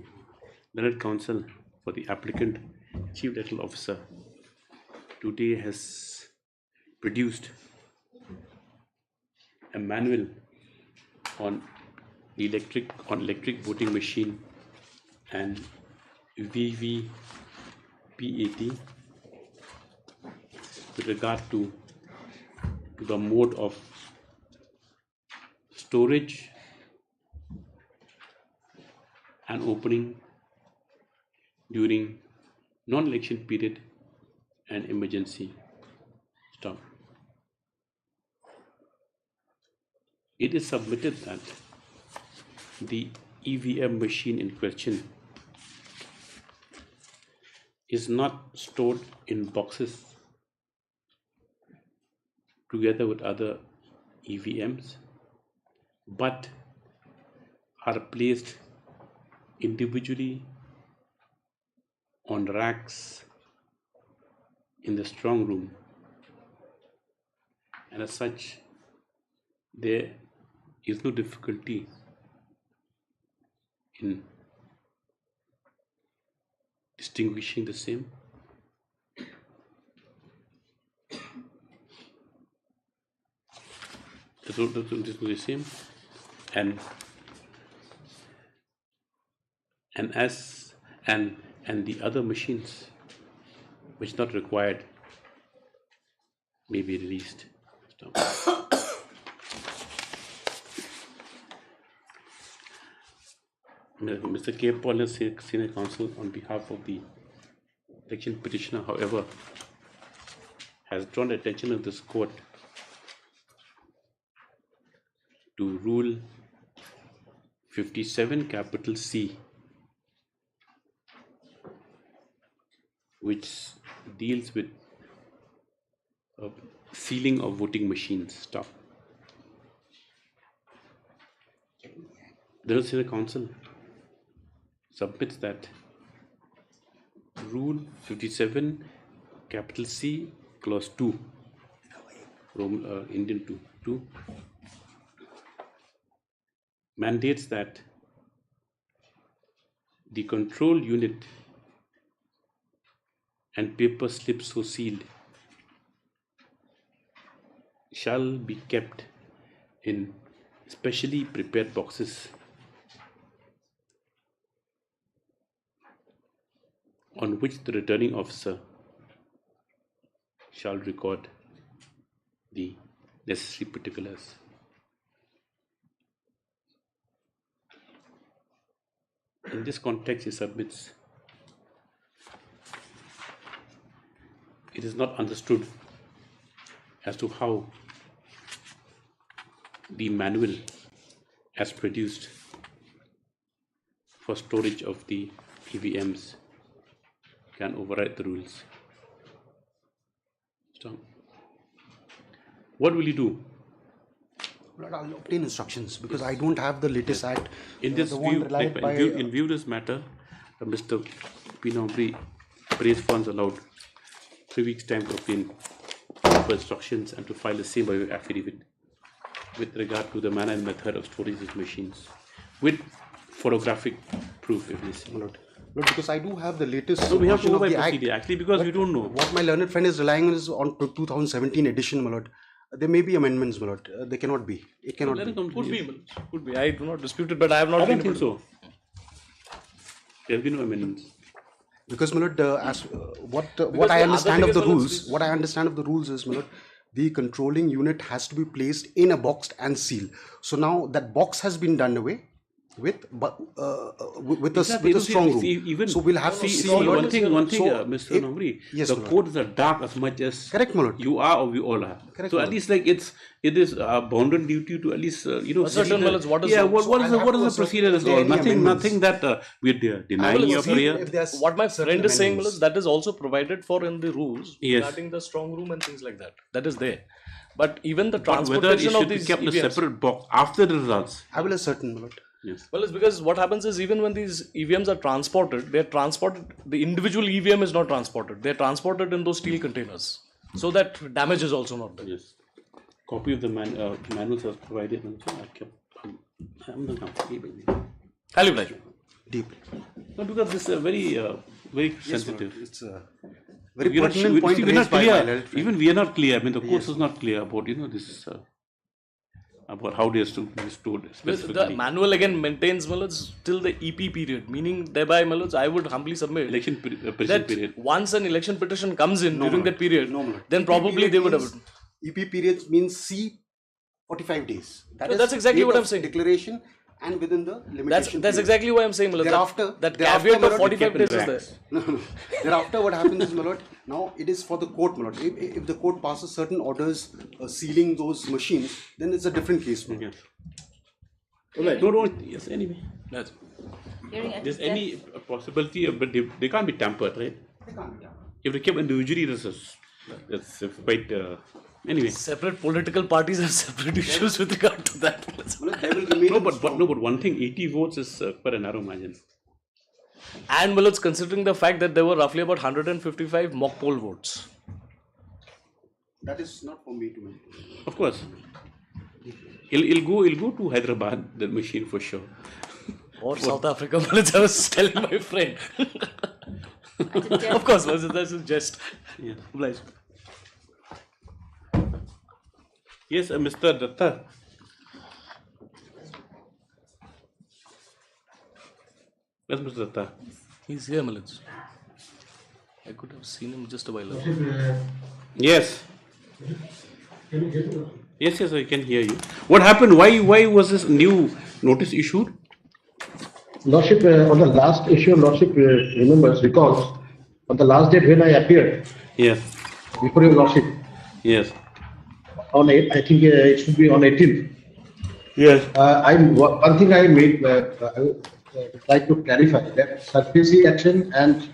Learned Counsel for the applicant, Chief Legal Officer, today has produced a manual on electric voting machine and VVPAT with regard to the mode of storage and opening during non-election period and emergency. Stop. It is submitted that the EVM machine in question is not stored in boxes together with other EVMs, but are placed individually on racks in the strong room, and as such there is no difficulty in distinguishing the same. The same, and the other machines which not required may be released. Mr. K. Paul, Senior Counsel, on behalf of the election petitioner, however, has drawn the attention of this court to Rule 57 capital C, which deals with sealing of voting machines stuff. The Senior Counsel submits that Rule 57 capital C clause 2 Indian 2 mandates that the control unit and paper slips so sealed shall be kept in specially prepared boxes on which the returning officer shall record the necessary particulars. In this context, he submits, it is not understood as to how the manual as produced for storage of the EVMs can override the rules. So, what will you do? I'll obtain instructions because I don't have the latest act. In this view, in view of this matter, Mr. P. Nombri praised funds allowed 3 weeks time to obtain instructions and to file the same by affidavit with regard to the manner and method of storing these machines with photographic proof, if necessary. Not because I do have the latest. So we have to go by the act. procedure, actually, because we don't know. What my learned friend is relying on is on 2017 edition, my lord. There may be amendments, my lord. They cannot be. It cannot be. Could be. I do not dispute it, but I have not. I don't think so. There have been no amendments. Because, my lord, what I understand of the rules, is, my lord, the controlling unit has to be placed in a box and sealed. So now that box has been done away with a strong room. Even, so we'll have to see one thing, Mr. Nombri. Yes, the codes are dark as much as correct, my lord. You are or we all are. Correct, so at least like it is our bounden duty to at least certain knowledge. What is the procedure is all? Nothing that we're denying your prayer. What my friend is saying is that is also provided for in the rules regarding the strong room and things like that. That is there. But even the transportation of these kept in a separate box after the results. I will ascertain, my lord. Yes. Well, it's because what happens is even when these EVMs are transported, they are transported, the individual EVM is not transported. They are transported in those steel containers. So that damage is also not there. Yes. Copy of the manuals was provided. I'm not I'll reply. Deeply. No, because this is very sensitive. It's a very pertinent point raised by my learned friend. Even we are not clear. I mean, the course is not clear about this. About how they are to be stored specifically. The manual again maintains till the EP period, meaning thereby I would humbly submit election that period. Once an election petition comes in during that period, then probably they would have. EP period means C 45 days. That's exactly what I'm saying. Declaration and within the limitation. That's exactly what I'm saying, my lord. Thereafter, that caveat of 45 days is there. No. Thereafter, what happens is, my lord, now it is for the court, my lord. If the court passes certain orders sealing those machines, then it's a different case, my lord. Yes, anyway. There's any possibility, but they can't be tampered, right? They can't be tampered. If they kept individually, that's quite. Anyway, separate political parties have separate issues with regard to that. But one thing, 80 votes is quite a narrow margin. And well, it's considering the fact that there were roughly about 155 mock poll votes. That is not for me to make. Of course, he'll go to Hyderabad, the machine for sure. Or South Africa, I was telling my friend. Of course, that's a jest. Yeah. Yes, Mr. Datta. Yes, Mr. Datta. He's here, Malaj. I could have seen him just a while ago. Yes. Yes, I can hear you. What happened? Why was this new notice issued? Lordship, on the last issue, Lordship recalls, on the last date when I appeared Yes. before your Lordship, Yes. on I think it should be on 18th. Yes. One thing I made, I would like to clarify that SARFAESI action and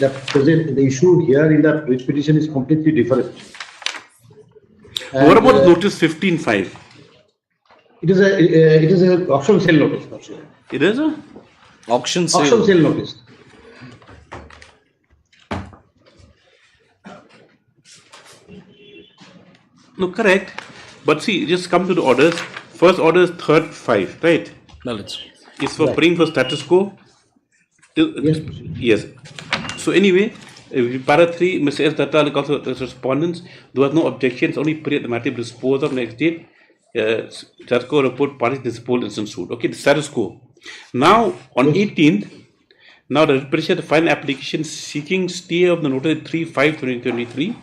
the issue here in the writ petition is completely different. And, what about notice 15.5? It is a auction sale notice. It is a auction sale. Auction sale notice. No, correct. But see, just come to the orders. First order is third 5, right? Knowledge. It's for bring for status quo. Yes. So anyway, para 3, Mr. S. Datta also respondents. There was no objections. Only period the matter disposed of next date. Status quo report parties disposed and sued. Okay, the status quo. Now on 18th, now the petition the final application seeking stay of the notice 3/5/2023,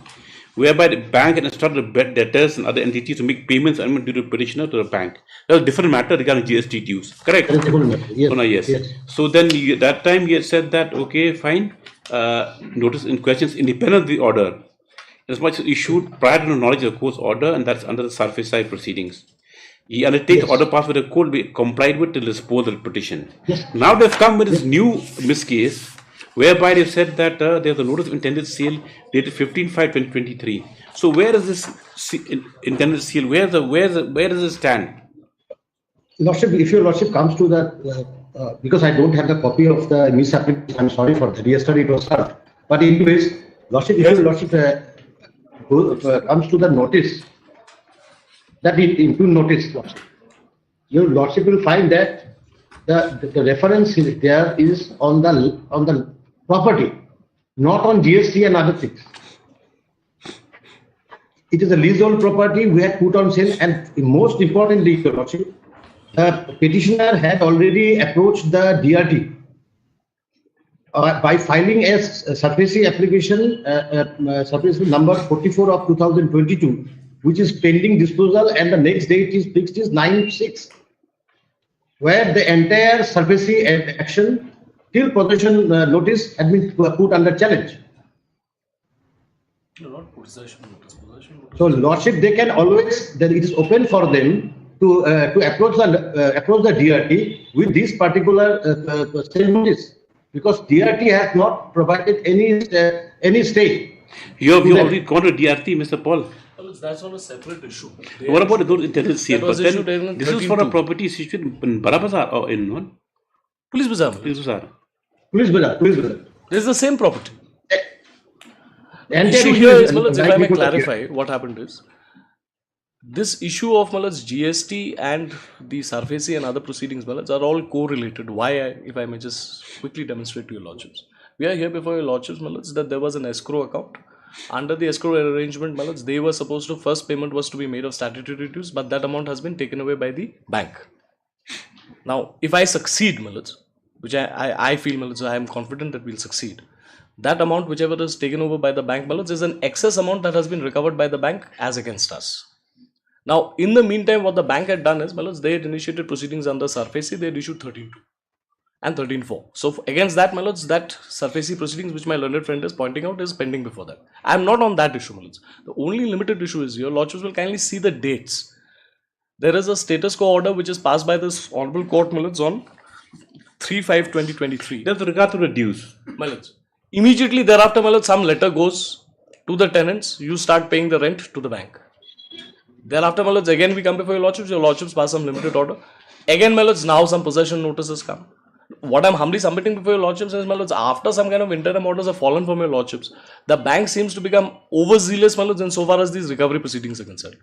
whereby the bank had instructed the debtors and other entities to make payments and due to petitioner to the bank. That was a different matter regarding GST dues. Correct? Yes. Oh, no, yes. So then that time you said that okay, fine. Notice in questions independent of the order, as much as issued prior to the knowledge of the court's order, and that's under the SARFAESI proceedings. He undertakes order passed with the court be complied with till disposal petition. Now they've come with this new miscase, whereby they've said that there's a notice of intended sale dated 15/5/2023. So where is this intended sale? Where does it stand? Lordship, if your Lordship comes to that, because I don't have the copy of the misapplication, I'm sorry for that. Yesterday it was served. But anyways, Lordship, if your Lordship comes to the notice, that into notice, Lordship, your Lordship will find that the reference there is on the property, not on GST and other things. It is a leasehold property we had put on sale, and most importantly, your Lordship, the petitioner had already approached the DRT by filing a SARFAESI application, SARFAESI number 44 of 2022, which is pending disposal, and the next date is fixed is 9/6, where the entire SARFAESI action till possession notice had been put under challenge. No, not possession notice. So, Lordship, they can always, then it is open for them to approach the DRT with this particular sale notice, because DRT has not provided any stay. You have already gone to DRT, Mr. Paul. That's on a separate issue. What about the intended sale? But then this is for a property situated in Bara Bazaar or in what? Police Bazaar. Police Bazaar. Police Bazaar. This is the same property. And issue here is, if I may clarify, what happened is, this issue of GST and the SARFAESI and other proceedings are all correlated. Why, if I may just quickly demonstrate to your Lordships. We are here before your Lordships that there was an escrow account. Under the escrow arrangement, they were supposed to, first payment was to be made of statutory dues, but that amount has been taken away by the bank. Now, if I succeed, which I feel, I am confident that we'll succeed. That amount, whichever is taken over by the bank, is an excess amount that has been recovered by the bank as against us. Now, in the meantime, what the bank had done is, they had initiated proceedings under SARFAESI, they had issued 13.2 and 13.4. So, against that, that SARFAESI proceedings, which my learned friend is pointing out, is pending before that. I am not on that issue, The only limited issue is, your Lordships will kindly see the dates. There is a status quo order which is passed by this Honorable Court, on 3/5/2023. That's regard to the dues. Immediately thereafter, some letter goes to the tenants, you start paying the rent to the bank. Thereafter, again we come before your Lordships pass some limited order. Again, now some possession notices come. What I'm humbly submitting before your Lordships is, after some kind of interim orders have fallen from your Lordships, the bank seems to become overzealous insofar as these recovery proceedings are concerned.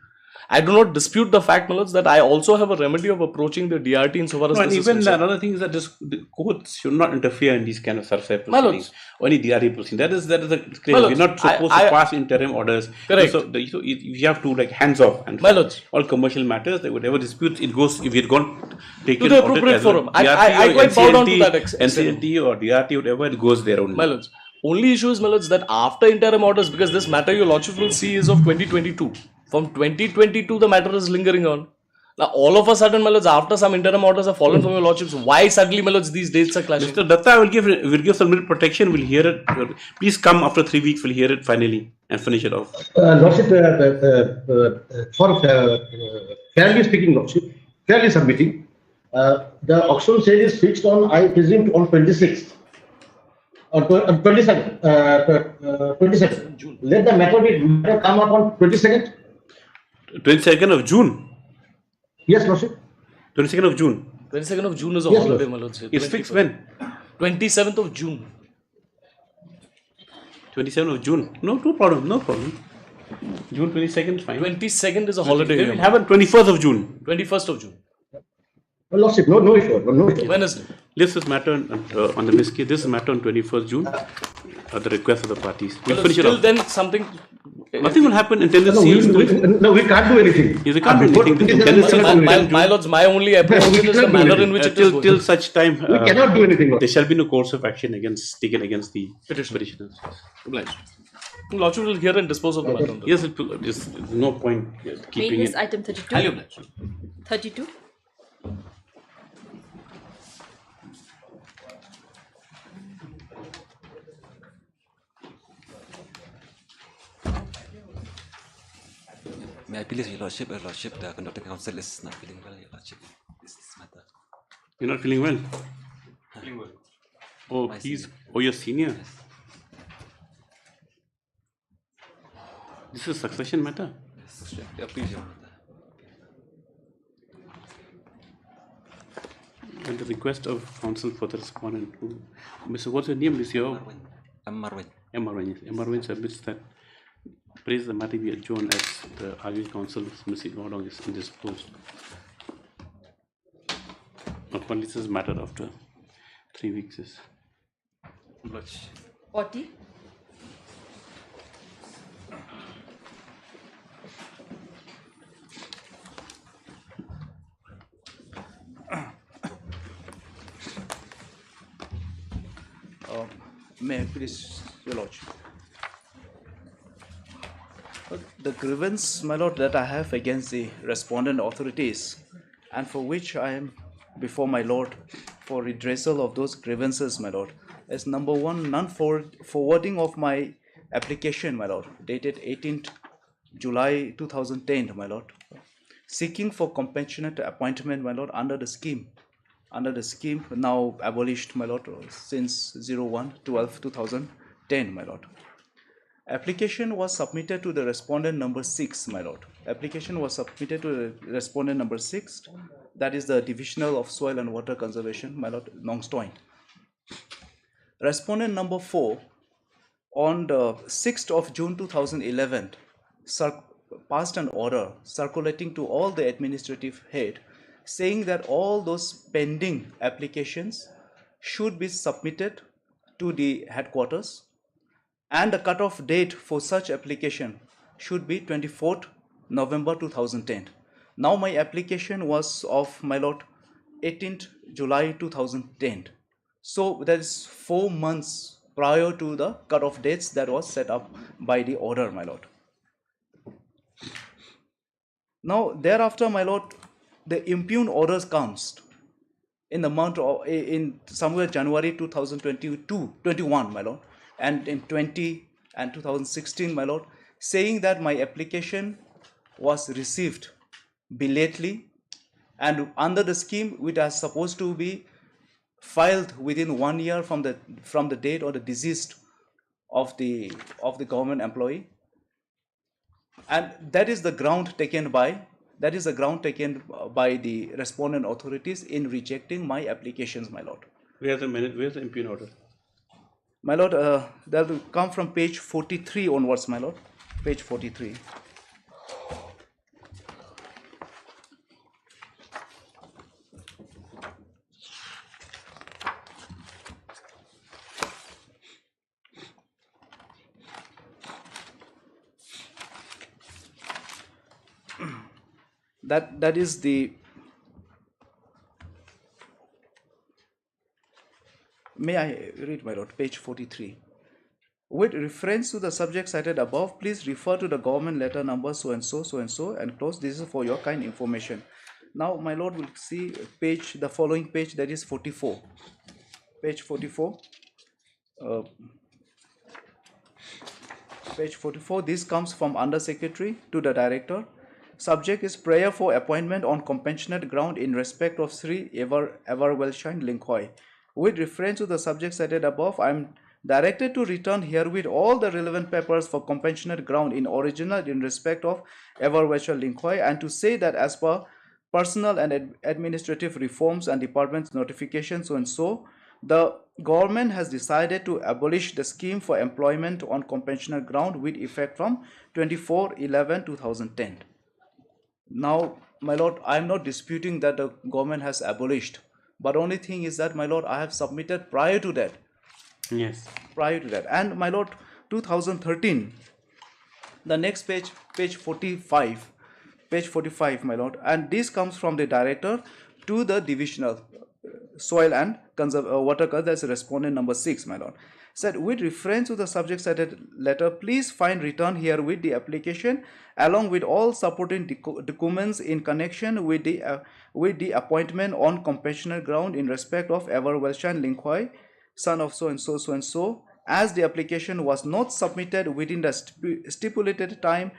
I do not dispute the fact, that I also have a remedy of approaching the DRT insofar as and this even is concerned. another thing is that the courts should not interfere in these kind of SARFAESI proceedings or any DRT proceedings. That is a claim. We're not supposed to pass interim orders. Correct. So you have to hands off and all commercial matters. Whatever disputes it goes. If you're going to take to the appropriate forum, I quite bow down to that NCLT or DRT, whatever, it goes there only. Only issue is that after interim orders, because this matter your Lordship will see is of 2022. From 2022, the matter is lingering on. Now, all of a sudden, my lords, after some interim orders have fallen from your lordships, why suddenly, my lords, these dates are clashing? Mr. Datta will give some little protection. We'll hear it. Please come after 3 weeks. We'll hear it finally and finish it off. Lordship, for fairly speaking, Lordship, fairly submitting, the auction sale is fixed on, I presume, on 26th or 22nd. 22nd June. Let the matter come up on 22nd. 22nd of June. Yes, Lordship. 22nd of June. 22nd of June is a Yes, holiday, Lord. my lords. It's fixed when? 27th of June. 27th of June. No problem. No problem. June 22nd is fine. 22nd is a holiday. Then we'll have it 21st of June. 21st of June. Well, Lordship, no issue. No issue. Wednesday. This is matter on the whiskey. This is matter on 21st June at the request of the parties. We'll finish it Till off. then, something. Nothing will happen until the seals. No, we can't do anything. Yes, we can't do anything. Until the seals My lords, my only apprehension is the manner in which it is going. till such time. We cannot do anything. There shall be no course of action taken against the petitioners. Obliged. Lordship will hear and dispose of the matter. Yes, there's no point keeping Main is it. item 32. Highly obliged. 32. May I please, Your Lordship, the conducting counsel is not feeling well, Your Lordship. This matter. You're not feeling well? Feeling well. Oh, My he's. senior. Oh, your senior. Yes. This is succession matter. Yes, sure. Yeah, please, Your Honor. At the request of counsel for the respondent, Mr. What's your name? Is your Marwin. Marwin. Yes. Marwin submits that. Praise the matter be adjourned as the arguing counsel, Mr. Gordon, is indisposed. Upon this is matter after 3 weeks. Is 40. May I please, Your Lordship? The grievance, my lord, that I have against the respondent authorities, and for which I am before my lord for redressal of those grievances, my lord, is number one, non-forwarding of my application, my lord, dated 18th July 2010, my lord, seeking for compassionate appointment, my lord, under the scheme now abolished, my lord, since 01/12/2010, my lord. Application was submitted to the respondent number 6, my lord. Application was submitted to the respondent number 6, that is the Divisional of Soil and Water Conservation, my lord, Longstoin. Respondent number 4, on the 6th of June 2011, passed an order circulating to all the administrative head, saying that all those pending applications should be submitted to the headquarters, and the cutoff date for such application should be 24th November 2010. Now my application was of, my lord, 18th July 2010. So that is 4 months prior to the cutoff dates that was set up by the order, my lord. Now thereafter, my lord, the impugned orders comes in the month of, in somewhere January 2021, my lord, and in 20 and 2016, my lord, saying that my application was received belatedly and under the scheme which is supposed to be filed within 1 year from the date or the deceased of the government employee, and that is the ground taken by the respondent authorities in rejecting my applications, my lord. Where's the impugned order? My lord, that will come from page 43 onwards, my lord. Page 43. That is the. May I read, my lord, page 43. With reference to the subject cited above, please refer to the government letter number so and so, and close. This is for your kind information. Now, my lord will see the following page, that is 44. Page 44. Page 44, this comes from Under Secretary to the Director. Subject is prayer for appointment on compassionate ground in respect of Sri Everwellshine Linkhoi. With reference to the subject cited above, I am directed to return herewith all the relevant papers for compassionate ground in original in respect of Everwellshine Linkhoi, and to say that as per personal and administrative reforms and department's notifications so and so, the government has decided to abolish the scheme for employment on compassionate ground with effect from 24/11/2010. Now, my lord, I am not disputing that the government has abolished, but only thing is that, my lord, I have submitted prior to that. Yes. Prior to that. And my lord, 2013, the next page, page 45, my lord, and this comes from the director to the divisional soil and water, that's respondent number 6, my lord. Said, with reference to the subject cited letter, please find return here with the application along with all supporting documents in connection with the appointment on compassionate ground in respect of Everwellshine Linkhoi, son of so and so, so and so, as the application was not submitted within the stipulated time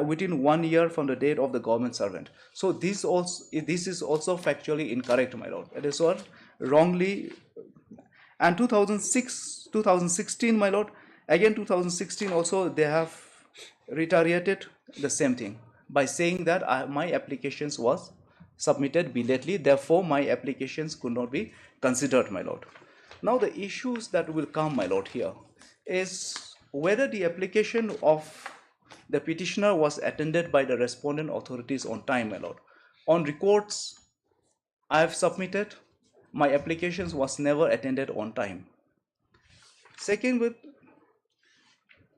within 1 year from the date of the government servant. So this is also factually incorrect, my lord. It is all wrongly. And 2016, my lord, again 2016 also they have reiterated the same thing by saying that my applications was submitted belatedly, therefore my applications could not be considered, my lord. Now the issues that will come, my lord, here is whether the application of the petitioner was attended by the respondent authorities on time, my lord. On records I have submitted, my applications was never attended on time. Second, with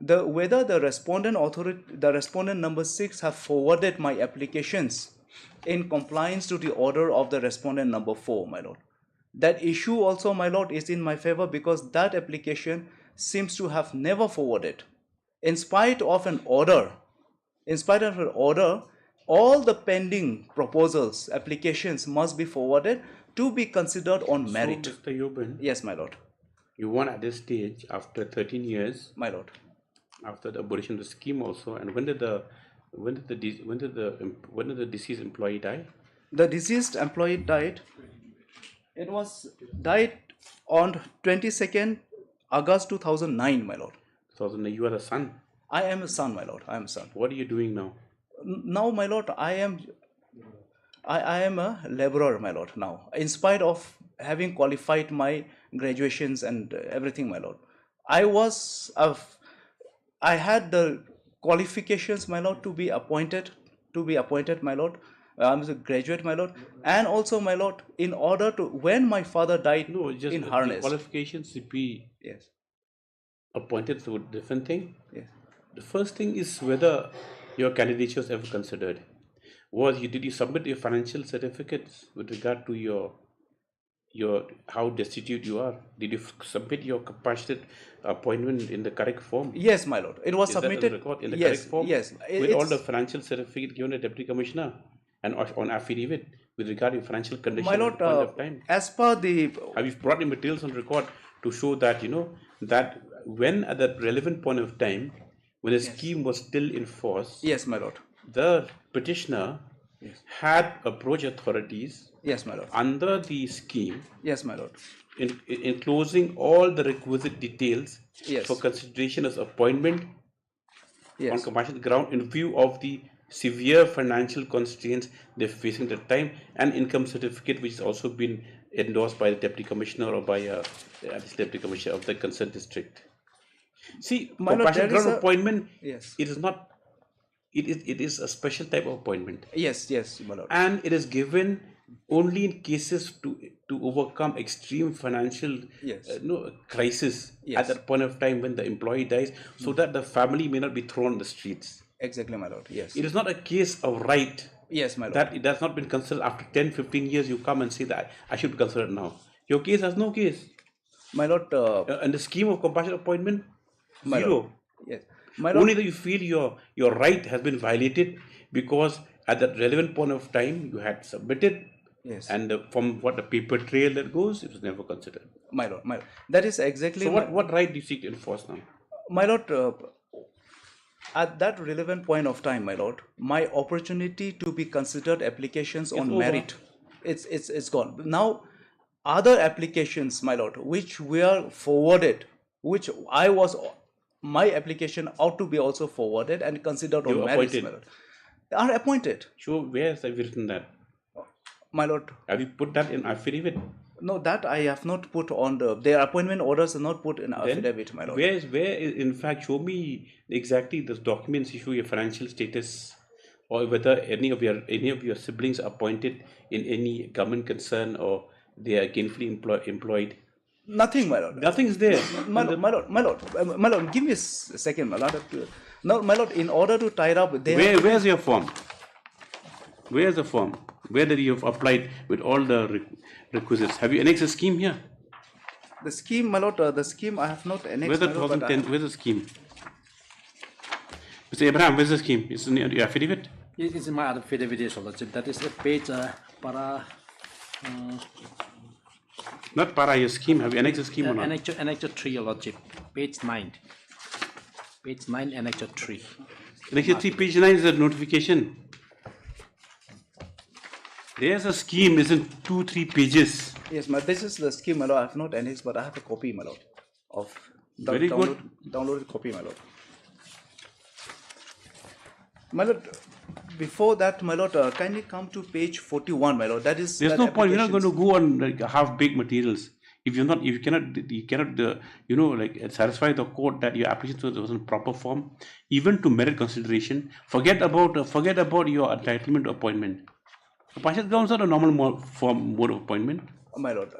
whether the respondent number 6 have forwarded my applications in compliance to the order of the respondent number 4, my lord. That issue also, my lord, is in my favor because that application seems to have never forwarded. In spite of an order, all the pending proposals, applications must be forwarded to be considered on merit. So, Mr. Yobin, yes, my lord. You won at this stage after 13 years, my lord. After the abolition of the scheme also, and when did the deceased employee die? The deceased employee died. It was died on 22nd August 2009, my lord. 2009. You are a son. I am a son, my lord. I am a son. What are you doing now? Now, my lord, I am a laborer, my lord. Now, in spite of having qualified my graduations and everything, my lord, I had the qualifications, my lord, to be appointed, my lord. I'm a graduate, my lord, and also, my lord, in order to, when my father died in harness. Qualifications to be appointed to a different thing. Yes. The first thing is whether your candidature was ever considered. Did you submit your financial certificates with regard to your how destitute you are? Did you submit your compassionate appointment in the correct form? Yes, my lord. It was submitted in the correct form. Yes, with all the financial certificate given to the deputy commissioner and on affidavit with regard to financial condition. My lord, at the point of time. as per the have you brought in materials on record to show that that when at the relevant point of time when the scheme was still in force? Yes, my lord. The petitioner had approached authorities. Yes, my lord. Under the scheme. Yes, my lord. Enclosing all the requisite details for consideration as appointment on compassionate ground in view of the severe financial constraints they're facing at the time, and income certificate which has also been endorsed by the deputy commissioner or by the deputy commissioner of the concerned district. See, compassionate ground appointment, it is not. It is a special type of appointment. Yes, my lord. And it is given only in cases to overcome extreme financial crisis at that point of time when the employee dies, so that the family may not be thrown on the streets. Exactly, my lord. Yes. It is not a case of right. Yes, my lord. That it has not been considered after 10-15 years. You come and say that I should be considered now. Your case has no case. My lord. And the scheme of compassionate appointment, my zero. Lord. Yes. My lord. Only that you feel your right has been violated because at that relevant point of time, you had submitted. Yes. And from what the paper trail that goes, it was never considered. My lord, that is exactly. So what right do you seek to enforce now? My lord, at that relevant point of time, my lord, my opportunity to be considered applications on merit, it's gone. Now, other applications, my lord, which were forwarded, which my application ought to be also forwarded and considered on merits, my lord, are appointed. Sure, where have you written that? My lord. Have you put that in affidavit? No, that I have not put on their appointment orders are not put in affidavit, my lord. Where is in fact, show me exactly the documents issue your financial status, or whether any of your siblings are appointed in any government concern or they are gainfully employed. Nothing, my lord. Nothing is there. My lord, give me a second, my lord. No, my lord, in order to tie it up, where's your form? Where's the form? Where did you have applied with all the requisites? Have you annexed a scheme here? The scheme, my lord, the scheme I have not annexed. Where's the 2010? Where's the scheme? Mr. Abraham, where's the scheme? It's in your affidavit? It's in my affidavit, Your Lordship. That is the page para. Not para, your scheme. Have you annexed the scheme or not? Annexure 3, Your Lordship. Page 9. Page 9, Annexure 3. Annexure 3, page 9 is the notification. There's a scheme, isn't 2-3 pages. Yes, this is the scheme, my lord. I have not annexed, but I have a copy, my lord, of Very good. Downloaded copy, my lord. My lord, before that, my lord, kindly come to page 41, my lord. That is. There's no point. We're not going to go on like half-baked materials. If you cannot, satisfy the court that your application was in proper form, even to merit consideration. Forget about your entitlement to appointment. Partial grounds are a normal mode of appointment. My lord,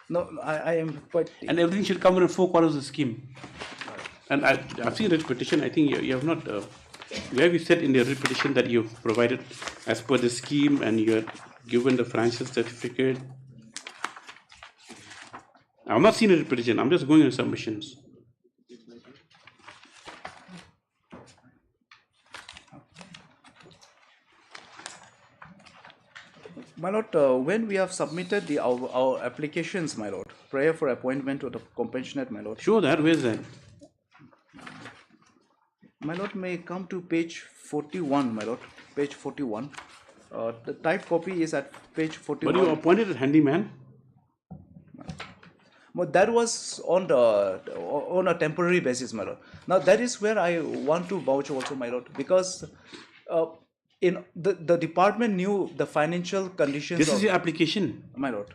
no, I am quite. And everything should come in 4 quarters of the scheme. And I've seen the petition. I think you have not. Where we said in the writ petition that you have provided as per the scheme and you are given the financial certificate. I've not seen a writ petition. I'm just going on submissions. My lord, when we have submitted our applications, my lord, prayer for appointment to the compassionate, my lord. Sure, that where's that? My lord, may come to page 41, my lord. Page 41. The typed copy is at page 41. But you appointed a handyman? But that was on a temporary basis, my lord. Now that is where I want to vouch also, my lord, because in the department knew the financial conditions. This is your application, my lord.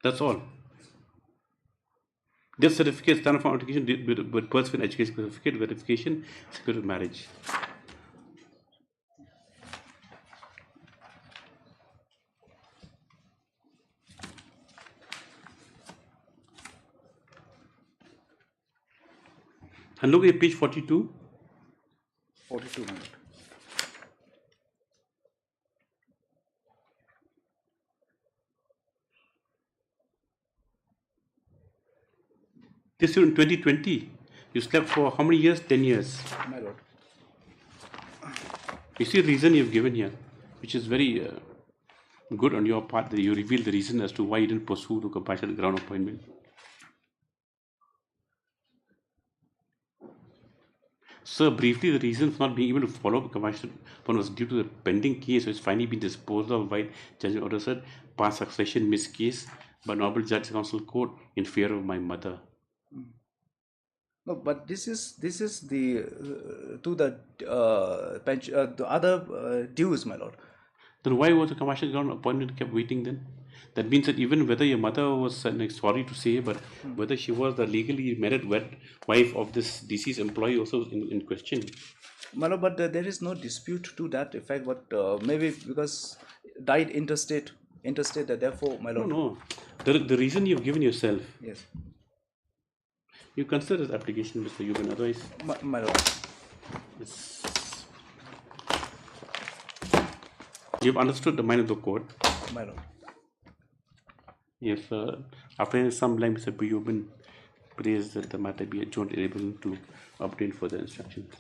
That's all. This certificate, standard form application with person education certificate, verification, certificate of marriage. And look at page 42. 42, my lord. This year in 2020, you slept for how many years? 10 years. My lord. You see the reason you've given here, which is very good on your part, that you reveal the reason as to why you didn't pursue the compassionate ground appointment. Sir, briefly, the reason for not being able to follow up compassionate appointment was due to the pending case, which finally been disposed of by Judgment Order said, past succession missed case by Honorable Judge Council Court in fear of my mother. No, but this is the to the other dues, my lord. Then why was the compassionate ground appointment kept waiting then? That means that even whether your mother was, sorry to say, but whether she was the legally married wife of this deceased employee also in question. My lord, but there is no dispute to that effect. But maybe because died interstate, therefore, my lord. No. The reason you've given yourself. Yes. You consider this application, Mr. Yuban, otherwise. My lord. You've understood the mind of the court. My lord. Yes, after some time, Mr. Buyobin praised that the matter be adjourned, enabling to obtain further instructions.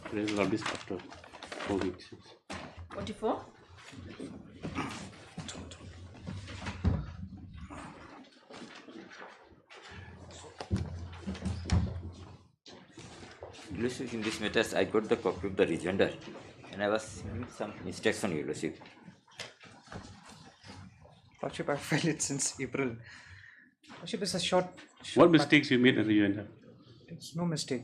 Praise will be after 4 weeks. 24. In this matter, I got the copy of the rejoinder and I was giving some instruction, Your Lordship. Lordship, I've filed it since April. Lordship, it's a short What mistakes you made in the rejoinder? It's no mistake.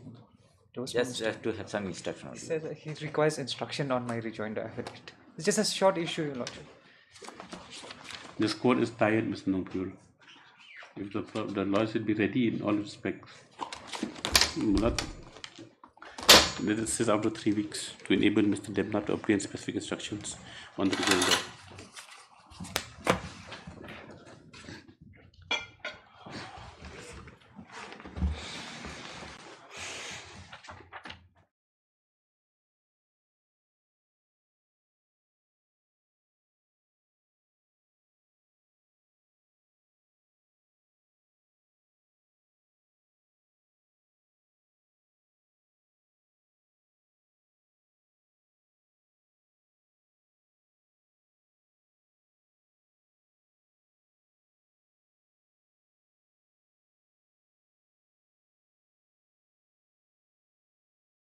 There was Just have to have some instruction. He says that he requires instruction on my rejoinder affidavit. It's just a short issue, Your Lordship. This court is tired, Mr. Nopur. If the law should be ready in all respects. This is after 3 weeks to enable Mr. Debna to obtain specific instructions on the rejoinder.